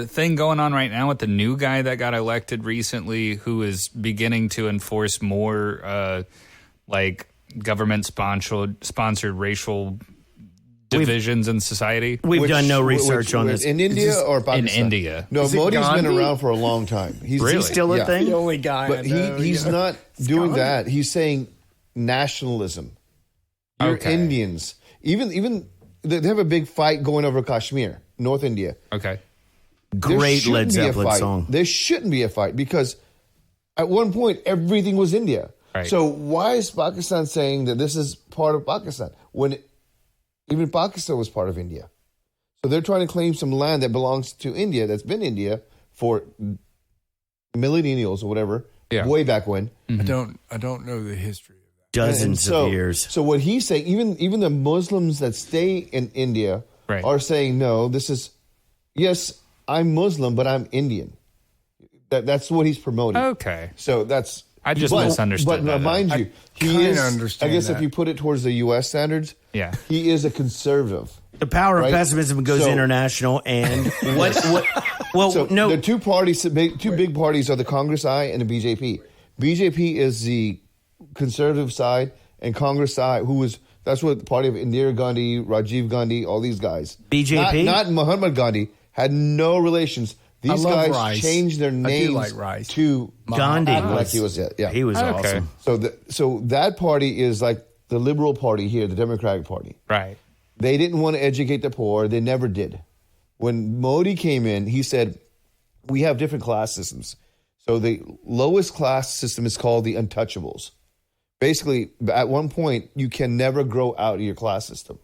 thing going on right now with the new guy that got elected recently who is beginning to enforce more like government sponsored racial divisions in society? We've done no research Which- on this. in India or in Pakistan? India. No, Is it Modi's been Gandhi? around for a long time. He's Really? Is he still a Yeah. thing? The only guy But I know, he's you know. not doing that. He's saying nationalism. You're Okay. Indians. Even they have a big fight going over Kashmir, North India. Okay. There Great shouldn't Led be a Zeppelin fight. song. There shouldn't be a fight because at one point everything was India. Right. So why is Pakistan saying that this is part of Pakistan when even Pakistan was part of India? So they're trying to claim some land that belongs to India that's been India for millennials or whatever, Yeah. way back when. I don't know the history of that. Dozens And of years. So what he's saying, even the Muslims that stay in India Right. are saying, no, this is, yes, I'm Muslim, but I'm Indian. That's what he's promoting. Okay. So that's. I just misunderstood But that, mind though. you, he kinda is. understand I guess that. if you put it towards the U.S. standards, Yeah. he is a conservative. The power of Right? pessimism goes So- international, and what? Well, So no. the two big parties are the Congress side and the BJP. BJP is the conservative side, and Congress side, that's what the party of Indira Gandhi, Rajiv Gandhi, all these guys. BJP? not Muhammad Gandhi, had no relations. These love guys rice. changed their I do names like rice. to Gandhi act was, like he was. Yeah, he was Okay. awesome. So that party is like the liberal party here, the Democratic Party. Right. They didn't want to educate the poor. They never did. When Modi came in, he said, we have different class systems. So the lowest class system is called the untouchables. Basically, at one point, you can never grow out of your class system.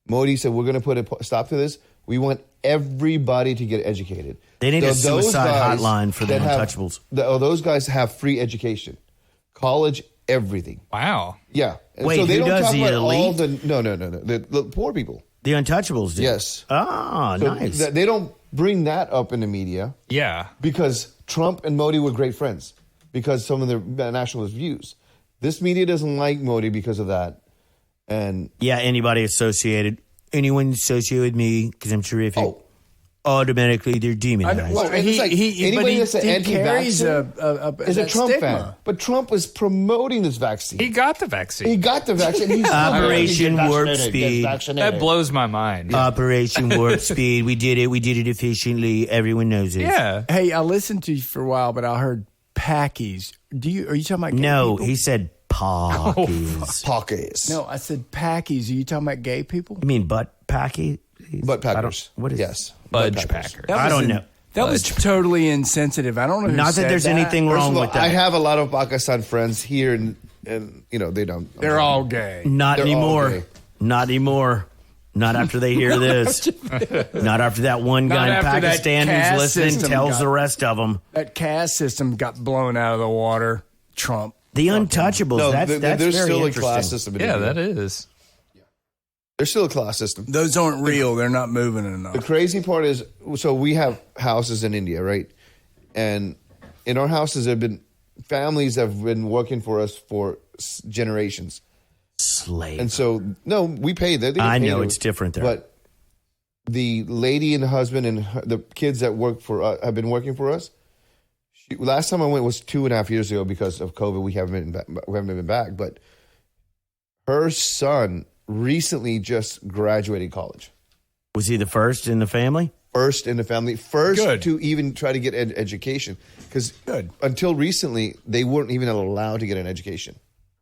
Modi said, we're going to put a stop to this. We want everybody to get educated. They need a So those suicide guys hotline for the that have- untouchables. those guys have free education, college, everything. Wow. Yeah. And Wait, so they who don't does, talk the about all elite? the no. The poor people. The untouchables do. Yes. Ah, So nice. they don't bring that up in the media Yeah. because Trump and Modi were great friends because some of their nationalist views. This media doesn't like Modi because of that. And Yeah, anyone associated with me because I'm terrific. Oh. Automatically they're demonized. Well, and it's like anybody that's an carries anti-vaxxer is a that Trump stigma. fan. But Trump was promoting this vaccine. He got the vaccine. He got the vaccine. He's Operation Warp Speed. That blows my mind. Operation Warp Speed. We did it efficiently. Everyone knows it. Yeah. Hey, I listened to you for a while, but I heard packies. Are you talking about gay No, people? he said pockies. Pockets. No, I said packies. Are you talking about gay people? You mean butt packy? Butt I don't- packers. What is yes. Budge Butt packers. packer. That I was don't know. That was totally insensitive. I don't know who Not that said there's anything First wrong of all, with that. I have a lot of Pakistan friends here, and they don't. They're all gay. Not They're all anymore. gay. Not anymore. Not after they hear this. Not after that one Not guy in after that Pakistan who's caste listening system tells got- the rest of them. That caste system got blown out of the water. Trump. The untouchables. No, that's there's very still a interesting. class system. In Yeah, India. that is. There's still a class system. Those aren't real. They're not moving enough. The crazy part is, so we have houses in India, right? And in our houses, there have been families that have been working for us for generations. Slave. And so, no, we pay. They get I paid know to- it's different there. But the lady and the husband and the kids that work for have been working for us. Last time I went was 2.5 years ago because of COVID. We haven't been back. But her son recently just graduated college. Was he the first in the family? First in the family, first Good. to even try to get an education. Because Good. until recently, they weren't even allowed to get an education.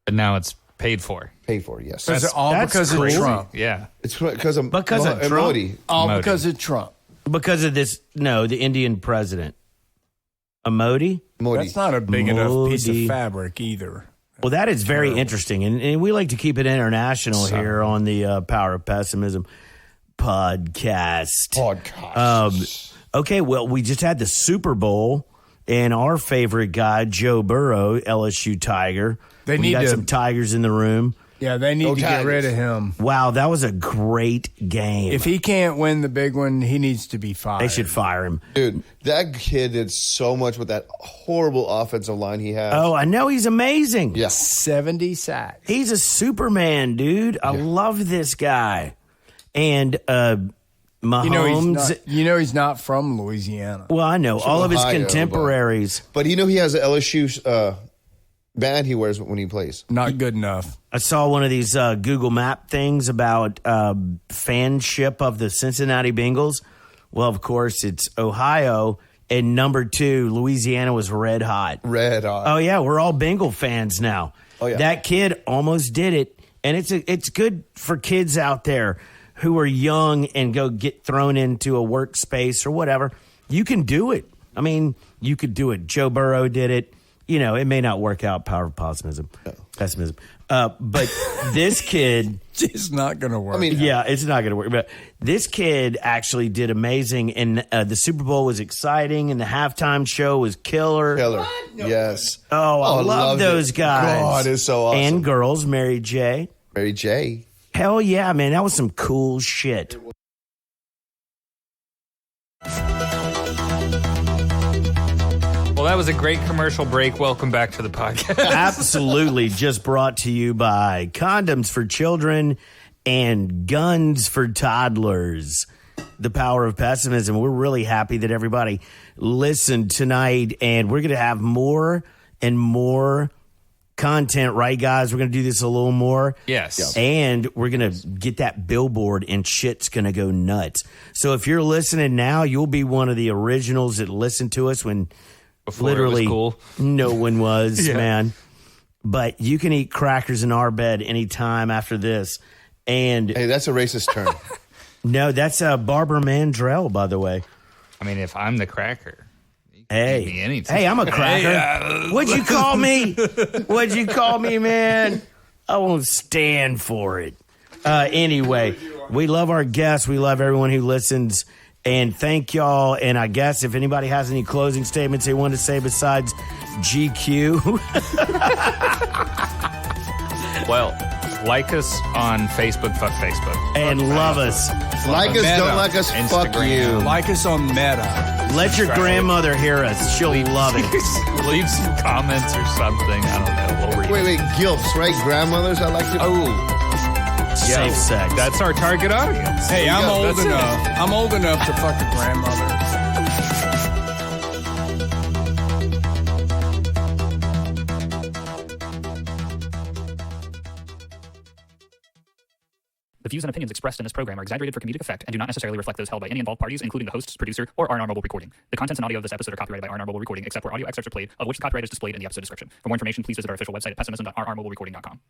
But now it's paid for. Paid for, yes. Is it all that's because crazy. of Trump? Yeah. It's because of Trump? Modi. All Modi. because of Trump. Because of this, no, the Indian president. A Modi? Modi. That's not a big enough piece of Modi. fabric either. Well, that is very interesting. And we like to keep it international here on the Power of Pessimism podcast. Okay, well, we just had the Super Bowl, and our favorite guy, Joe Burrow, LSU Tiger. They We need got to- some Tigers in the room. Yeah, they need Go to get Tigers. rid of him. Wow, that was a great game. If he can't win the big one, he needs to be fired. They should fire him. Dude, that kid did so much with that horrible offensive line he has. Oh, I know he's amazing. Yeah. 70 sacks. He's a Superman, dude. I love this guy. And Mahomes. You know he's not from Louisiana. Well, I know all of his Ohio, contemporaries. But he has an LSU band he wears when he plays. Not good enough. I saw one of these Google Map things about fanship of the Cincinnati Bengals. Well, of course, it's Ohio. And number 2, Louisiana was red hot. Red hot. Oh, yeah, we're all Bengal fans now. Oh, yeah. That kid almost did it. And it's good for kids out there who are young and go get thrown into a workspace or whatever. You can do it. I mean, you could do it. Joe Burrow did it. You know, it may not work out, power of pessimism. But this kid, It's not going to work. I mean, yeah, it's not going to work. But this kid actually did amazing. And the Super Bowl was exciting. And the halftime show was killer. Killer. Yes. Oh, I love loved those it. guys. God, it's so awesome. And girls, Mary J. Mary J. Hell yeah, man. That was some cool shit. Well, that was a great commercial break. Welcome back to the podcast. Absolutely. Just brought to you by Condoms for Children and Guns for Toddlers. The Power of Pessimism. We're really happy that everybody listened tonight, and we're going to have more and more content, right, guys? We're going to do this a little more. Yes. And we're going to get that billboard and shit's going to go nuts. So if you're listening now, you'll be one of the originals that listened to us when Before literally it was cool. no one was, Yeah. man. But you can eat crackers in our bed anytime after this. And Hey, that's a racist term. no, that's Barbara Mandrell, by the way. I mean, if I'm the cracker, you can Hey, eat me anytime. hey, I'm a cracker. What'd you call me? What'd you call me, man? I won't stand for it. Anyway, we love our guests. We love everyone who listens. And thank y'all. And I guess if anybody has any closing statements they want to say besides GQ. Well, like us on Facebook, fuck Facebook. And love us. Like us, Meta. don't like us, fuck Instagram. you. Like us on Meta. Let your grandmother hear us. She'll love it. Leave some comments or something. I don't know. We'll read Wait, it. gilfs, right? Grandmothers, I like to. Oh, Safe sex. that's our target audience. Hey, I'm go. old That's it. enough. I'm old enough to fuck a grandmother. The views and opinions expressed in this program are exaggerated for comedic effect and do not necessarily reflect those held by any involved parties, including the hosts, producer, or R&R Mobile Recording. The contents and audio of this episode are copyrighted by R&R Mobile Recording, except where audio excerpts are played, of which the copyright is displayed in the episode description. For more information, please visit our official website at pessimism.rrmobilerecording.com.